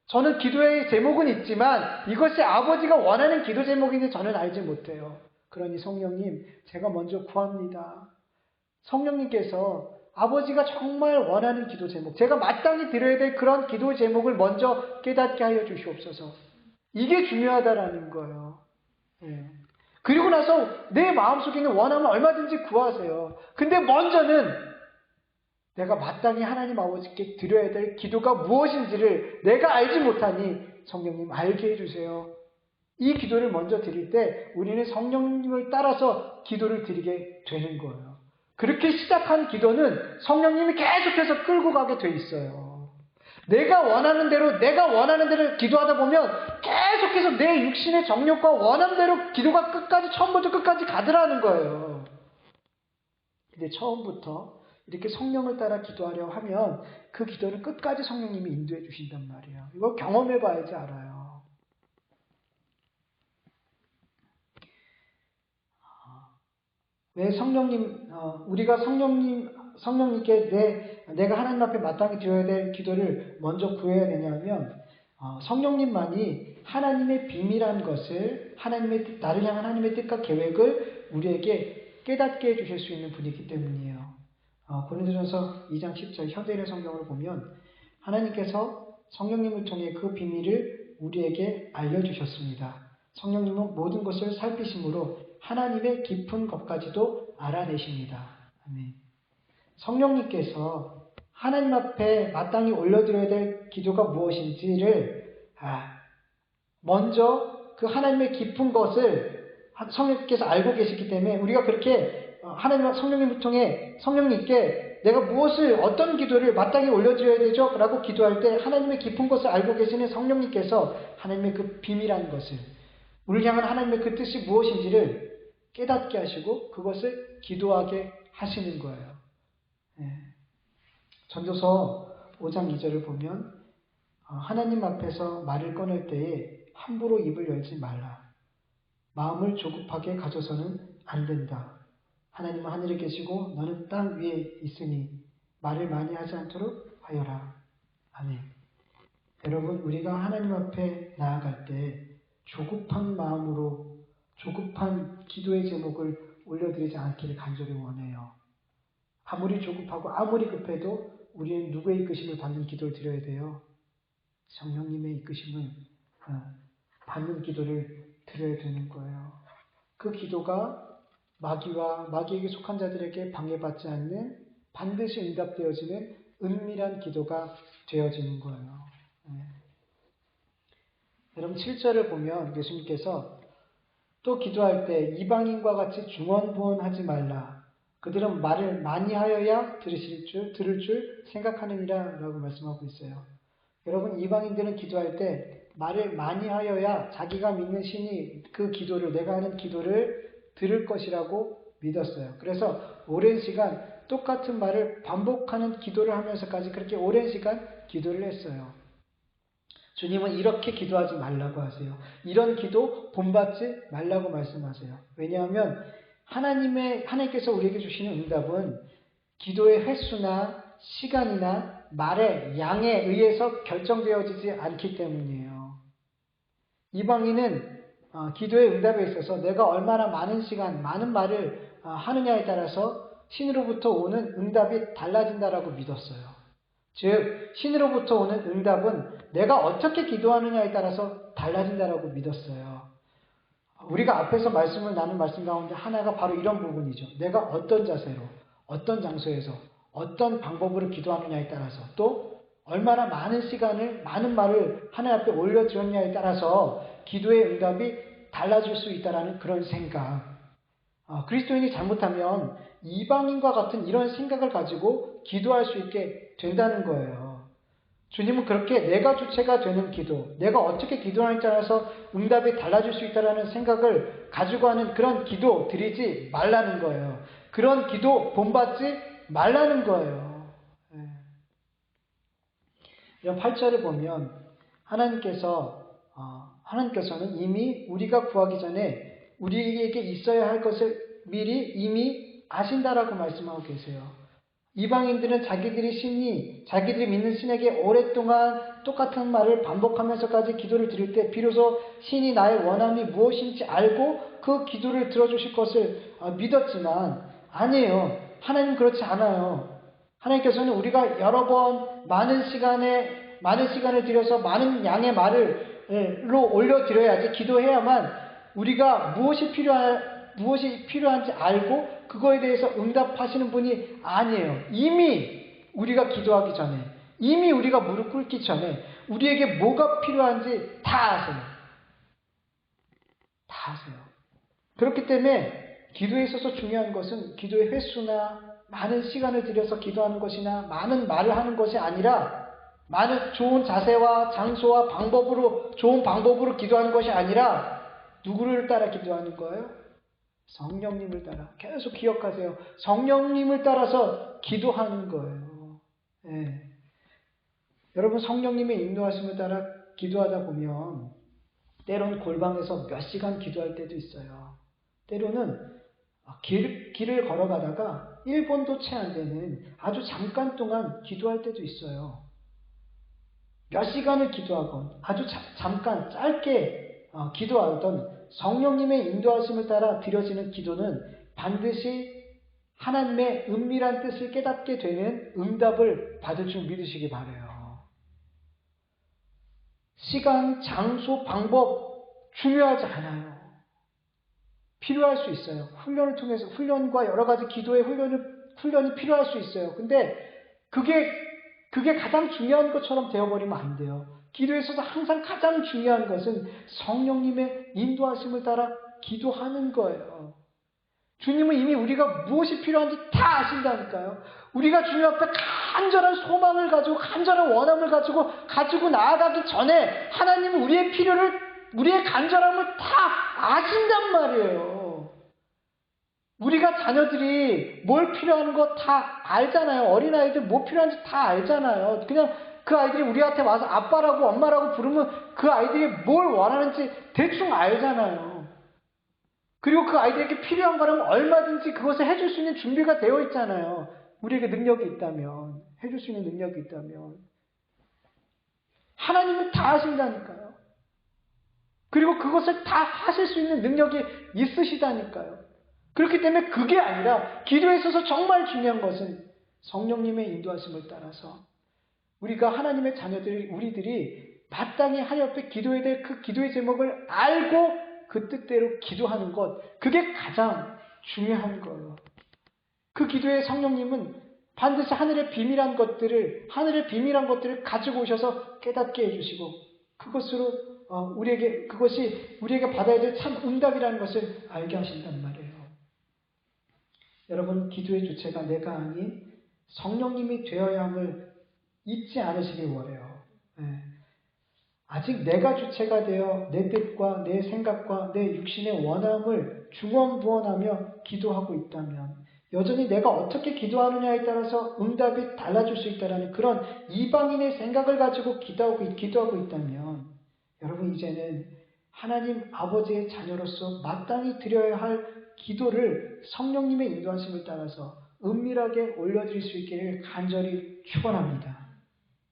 저는 기도의 제목은 있지만 이것이 아버지가 원하는 기도 제목인지 저는 알지 못해요. 그러니 성령님, 제가 먼저 구합니다. 성령님께서 아버지가 정말 원하는 기도 제목, 제가 마땅히 드려야 될 그런 기도 제목을 먼저 깨닫게 하여 주시옵소서. 이게 중요하다라는 거예요. 예. 그리고 나서 내 마음속에 있는 원함을 얼마든지 구하세요. 근데 먼저는 내가 마땅히 하나님 아버지께 드려야 될 기도가 무엇인지를 내가 알지 못하니 성령님 알게 해주세요. 이 기도를 먼저 드릴 때 우리는 성령님을 따라서 기도를 드리게 되는 거예요. 그렇게 시작한 기도는 성령님이 계속해서 끌고 가게 돼 있어요. 내가 원하는 대로 기도하다 보면 계속해서 내 육신의 정욕과 원함대로 기도가 끝까지, 처음부터 끝까지 가더라는 거예요. 근데 처음부터 이렇게 성령을 따라 기도하려 하면 그 기도는 끝까지 성령님이 인도해 주신단 말이에요. 이거 경험해 봐야지 알아요. 왜 우리가 성령님께 내가 하나님 앞에 마땅히 드려야 될 기도를 먼저 구해야 되냐면, 성령님만이 하나님의 비밀한 것을, 나를 향한 하나님의 뜻과 계획을 우리에게 깨닫게 해주실 수 있는 분이기 때문이에요. 고린도전서 2장 10절 현대인의 성경을 보면 하나님께서 성령님을 통해 그 비밀을 우리에게 알려주셨습니다. 성령님은 모든 것을 살피심으로 하나님의 깊은 것까지도 알아내십니다. 아멘. 성령님께서 하나님 앞에 마땅히 올려드려야 될 기도가 무엇인지를 먼저 그 하나님의 깊은 것을 성령님께서 알고 계시기 때문에 우리가 그렇게 하나님과 성령님을 통해 성령님께 내가 어떤 기도를 마땅히 올려드려야 되죠? 라고 기도할 때 하나님의 깊은 것을 알고 계시는 성령님께서 하나님의 그 비밀한 것을, 우리를 향한 하나님의 그 뜻이 무엇인지를 깨닫게 하시고 그것을 기도하게 하시는 거예요. 전도서 5장 2절을 보면 하나님 앞에서 말을 꺼낼 때에 함부로 입을 열지 말라. 마음을 조급하게 가져서는 안 된다. 하나님은 하늘에 계시고 너는 땅 위에 있으니 말을 많이 하지 않도록 하여라. 아멘. 여러분, 우리가 하나님 앞에 나아갈 때 조급한 마음으로 조급한 기도의 제목을 올려드리지 않기를 간절히 원해요. 아무리 조급하고 아무리 급해도 우리는 누구의 이끄심을 받는 기도를 드려야 돼요? 성령님의 이끄심을 받는 기도를 드려야 되는 거예요. 그 기도가 마귀에게 속한 자들에게 방해받지 않는, 반드시 응답되어지는 은밀한 기도가 되어지는 거예요. 여러분 7절을 보면 예수님께서 또 기도할 때 이방인과 같이 중언부언하지 말라. 그들은 말을 많이 하여야 들을 줄 생각하느니라 라고 말씀하고 있어요. 여러분, 이방인들은 기도할 때 말을 많이 하여야 자기가 믿는 신이 그 기도를, 내가 하는 기도를 들을 것이라고 믿었어요. 그래서 오랜 시간 똑같은 말을 반복하는 기도를 하면서까지 그렇게 오랜 시간 기도를 했어요. 주님은 이렇게 기도하지 말라고 하세요. 이런 기도 본받지 말라고 말씀하세요. 왜냐하면 하나님께서 우리에게 주시는 응답은 기도의 횟수나 시간이나 말의 양에 의해서 결정되어지지 않기 때문이에요. 이방인은 기도의 응답에 있어서 내가 얼마나 많은 시간, 많은 말을 하느냐에 따라서 신으로부터 오는 응답이 달라진다라고 믿었어요. 즉, 신으로부터 오는 응답은 내가 어떻게 기도하느냐에 따라서 달라진다라고 믿었어요. 우리가 앞에서 말씀을 나눈 말씀 가운데 하나가 바로 이런 부분이죠. 내가 어떤 자세로, 어떤 장소에서, 어떤 방법으로 기도하느냐에 따라서, 또 얼마나 많은 시간을, 많은 말을 하나님 앞에 올려드렸냐에 따라서 기도의 응답이 달라질 수 있다는 그런 생각. 그리스도인이 잘못하면 이방인과 같은 이런 생각을 가지고 기도할 수 있게 된다는 거예요. 주님은 그렇게 내가 주체가 되는 기도, 내가 어떻게 기도하느냐에 따라서 응답이 달라질 수 있다는 생각을 가지고 하는 그런 기도 드리지 말라는 거예요. 그런 기도 본받지 말라는 거예요. 8절을 보면 하나님께서 하나님께서는 이미 우리가 구하기 전에 우리에게 있어야 할 것을 미리 이미 아신다라고 말씀하고 계세요. 이방인들은 자기들이 믿는 신에게 오랫동안 똑같은 말을 반복하면서까지 기도를 드릴 때 비로소 신이 나의 원함이 무엇인지 알고 그 기도를 들어주실 것을 믿었지만 아니에요. 하나님 그렇지 않아요. 하나님께서는 우리가 여러 번 많은 시간을 들여서 많은 양의 말로 올려드려야지 기도해야만 우리가 무엇이 필요한지 알고 그거에 대해서 응답하시는 분이 아니에요. 이미 우리가 기도하기 전에, 이미 우리가 무릎 꿇기 전에 우리에게 뭐가 필요한지 다 아세요. 다 아세요. 그렇기 때문에 기도에 있어서 중요한 것은 기도의 횟수나 많은 시간을 들여서 기도하는 것이나 많은 말을 하는 것이 아니라 많은 좋은 자세와 장소와 좋은 방법으로 기도하는 것이 아니라 누구를 따라 기도하는 거예요? 성령님을 따라. 계속 기억하세요. 성령님을 따라서 기도하는 거예요. 네. 여러분 성령님의 인도하심을 따라 기도하다 보면 때로는 골방에서 몇 시간 기도할 때도 있어요. 때로는 길을 걸어가다가 1분도 채 안 되는 아주 잠깐 동안 기도할 때도 있어요. 몇 시간을 기도하건 아주 잠깐 짧게 기도하던 성령님의 인도하심을 따라 드려지는 기도는 반드시 하나님의 은밀한 뜻을 깨닫게 되는 응답을 받을 줄 믿으시기 바라요. 시간, 장소, 방법 중요하지 않아요. 필요할 수 있어요. 훈련을 통해서 훈련과 여러 가지 기도의 훈련이 필요할 수 있어요. 근데 그게 가장 중요한 것처럼 되어버리면 안 돼요. 기도에 있어서 항상 가장 중요한 것은 성령님의 인도하심을 따라 기도하는 거예요. 주님은 이미 우리가 무엇이 필요한지 다 아신다니까요. 우리가 주님 앞에 간절한 소망을 가지고 간절한 원함을 가지고 나아가기 전에 하나님은 우리의 간절함을 다 아신단 말이에요. 우리가 자녀들이 뭘 필요한 거 다 알잖아요. 어린아이들 뭐 필요한지 다 알잖아요. 그냥 그 아이들이 우리한테 와서 아빠라고 엄마라고 부르면 그 아이들이 뭘 원하는지 대충 알잖아요. 그리고 그 아이들에게 필요한 거라면 얼마든지 그것을 해줄 수 있는 준비가 되어 있잖아요. 우리에게 능력이 있다면, 해줄 수 있는 능력이 있다면. 하나님은 다 하신다니까요. 그리고 그것을 다 하실 수 있는 능력이 있으시다니까요. 그렇기 때문에 그게 아니라 기도에 있어서 정말 중요한 것은 성령님의 인도하심을 따라서 우리가 하나님의 우리들이 마땅히 하나님 앞에 기도해야 될 그 기도의 제목을 알고 그 뜻대로 기도하는 것, 그게 가장 중요한 거예요. 그 기도에 성령님은 반드시 하늘의 비밀한 것들을 가지고 오셔서 깨닫게 해주시고 그것이 우리에게 받아야 될 참 응답이라는 것을 알게 하신단 말이에요. 여러분, 기도의 주체가 내가 아닌 성령님이 되어야 함을 잊지 않으시길 원해요. 네. 아직 내가 주체가 되어 내 뜻과 내 생각과 내 육신의 원함을 중언부언하며 기도하고 있다면 여전히 내가 어떻게 기도하느냐에 따라서 응답이 달라질 수 있다는 그런 이방인의 생각을 가지고 기도하고 있다면 여러분 이제는 하나님 아버지의 자녀로서 마땅히 드려야 할 기도를 성령님의 인도하심을 따라서 은밀하게 올려드릴 수 있기를 간절히 축원합니다.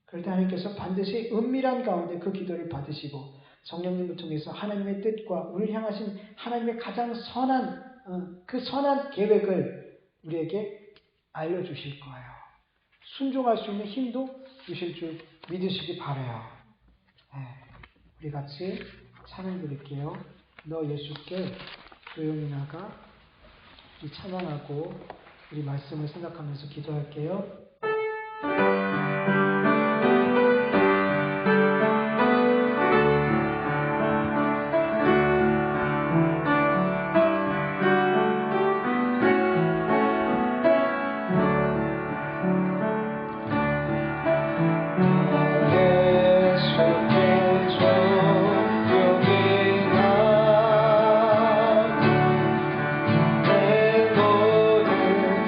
그럴 때 하나님께서 반드시 은밀한 가운데 그 기도를 받으시고 성령님을 통해서 하나님의 뜻과 우리를 향하신 하나님의 가장 선한 그 선한 계획을 우리에게 알려주실 거예요. 순종할 수 있는 힘도 주실 줄 믿으시기 바라요. 네. 우리 같이 찬양 드릴게요. 너 예수께 조용히 나가. 우리 찬양하고 우리 말씀을 생각하면서 기도할게요. 내 모든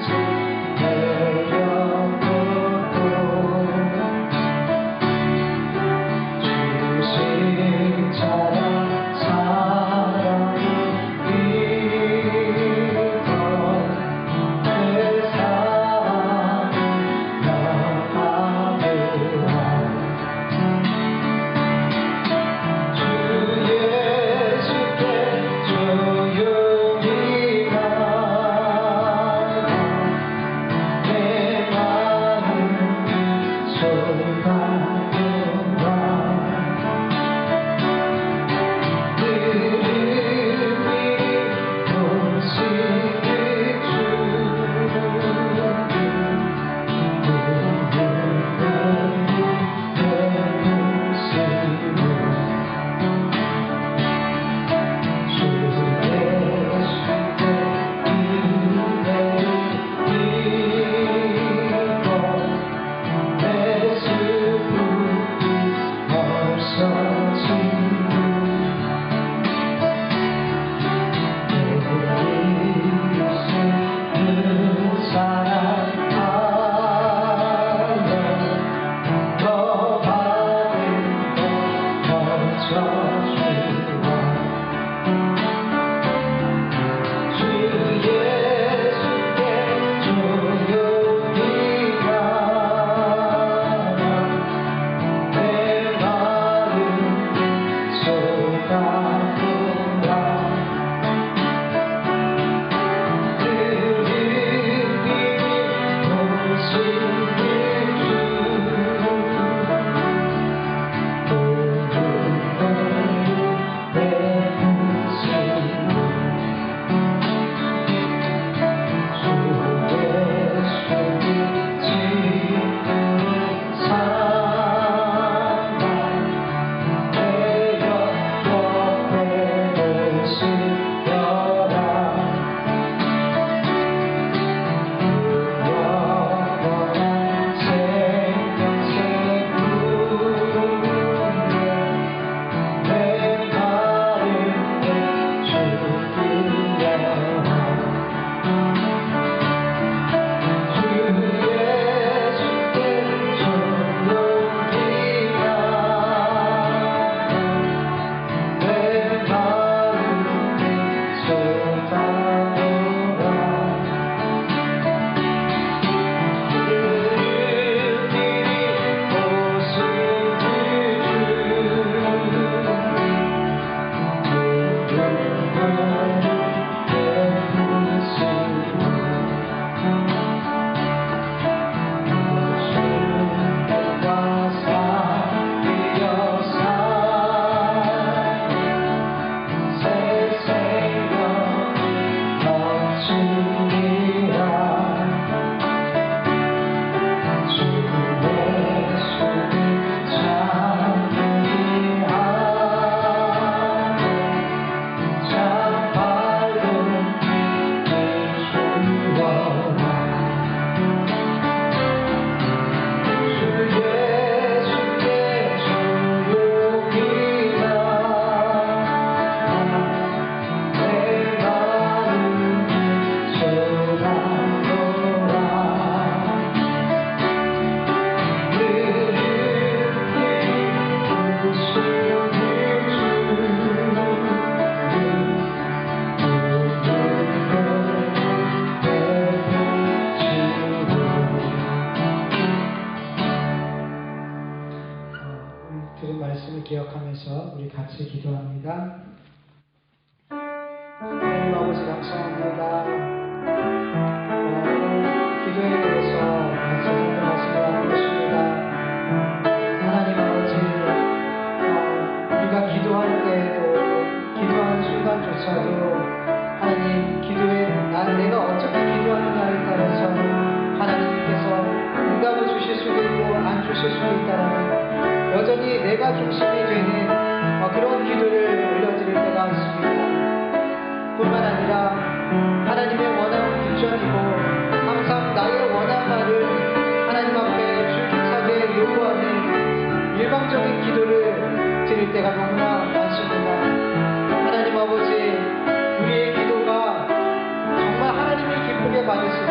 짐 내려 기억하면서 우리 같이 기도합니다. 하나님 아버지 감사합니다. 기도에 대해서 같이 하나님 말씀을 나누고 싶습니다. 하나님 아버지, 우리가 기도할 때에도 기도하는 순간조차도 하나님 기도에 내가 어떻게 기도하느냐에 따라서 하나님께서 응답을 주실 수도 있고 안 주실 수도 있다는 여전히 내가 중심이 되는 그런 기도를 올려드릴 때가 있습니다. 뿐만 아니라 하나님의 원함은 비전이고 항상 나의 원함만을 하나님 앞에 줄기차게 요구하는 일방적인 기도를 드릴 때가 너무나 많습니다. 하나님 아버지, 우리의 기도가 정말 하나님이 기쁘게 받으시는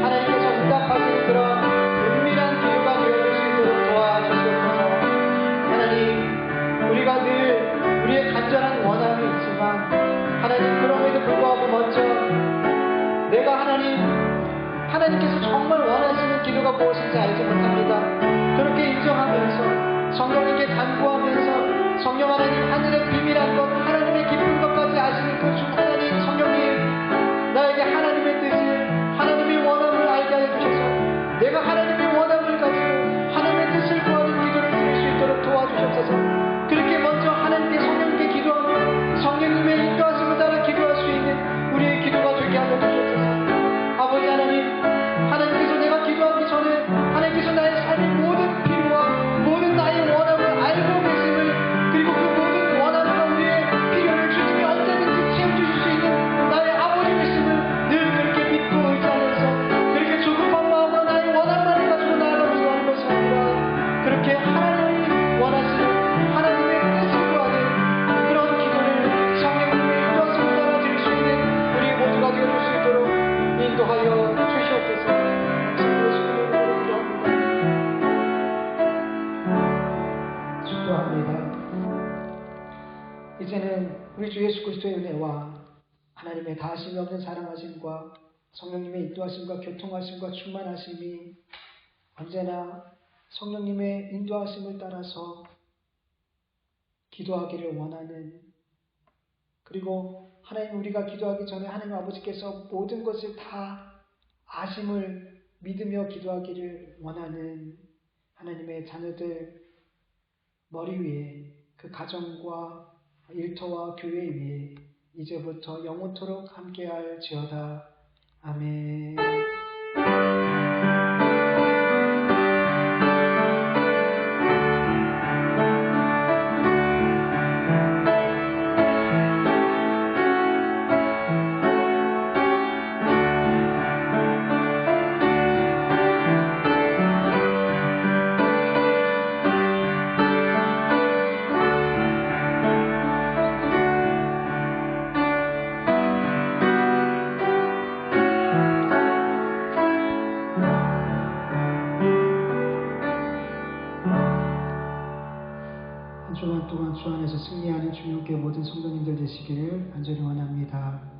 하나님께서 응답하시는 그런 은밀한 기도가 되어질 수 있도록 도와주시옵소서. 하나님, 우리가 늘 우리의 간절한 원함이 있지만 하나님, 그럼에도 불구하고 먼저 내가 하나님께서 정말 원하시는 기도가 무엇인지 알지 못합니다. 그렇게 인정하면서 성령님께 간구하면서 성령 하나님, 하늘의 비밀한 것, 하나님의 깊은 것까지 아시는 그 주 하나님, 성령님, 나에게 하나님의 뜻을, 하나님의 원함을 알게 하여 주셔서 내가 하나님의 원함을 가지고 하나님의 뜻을 구하는 기도를 드릴 수 있도록 도와주셔서 그렇게 먼저 하나님께, 성령님께 기도하며 성령님의 인도하심을 따라 기도할 수 있는 우리의 기도가 되게 하여 주셔서 아버지 하나님, 하나님께서 내가 기도하기 전에 하나님께서 나의 삶의 모든 필요와 모든 나의 원함을 알고 계심을, 그리고 그 모든 원함과 우리의 필요를 주님이 언제든지 채워주실 수 있는 나의 아버지 되심을 늘 그렇게 믿고 의지하면서 그렇게 조급한 마음으로 나의 원함만을 가지고 나아가면서 하는 것이 아니라 그렇게 하나님이 원하시는 하나님의 뜻을 구하는 그런 기도를 성령님의 인도하심을 따라 드릴 수 있는 우리 모두가 되어줄 수 있도록 인도하여 주시옵소서. 축도합니다. 이제는 우리 주 예수 그리스도의 은혜와 하나님의 다하심이 없는 사랑하심과 성령님의 인도하심과 교통하심과 충만하심이 언제나 성령님의 인도하심을 따라서 기도하기를 원하는, 그리고 하나님, 우리가 기도하기 전에 하나님 아버지께서 모든 것을 다 아심을 믿으며 기도하기를 원하는 하나님의 자녀들 머리 위에, 그 가정과 일터와 교회 위에 이제부터 영원토록 함께할지어다. 아멘. 한 주간 동안 주 안에서 승리하는 주님께 모든 성도님들 되시기를 간절히 원합니다.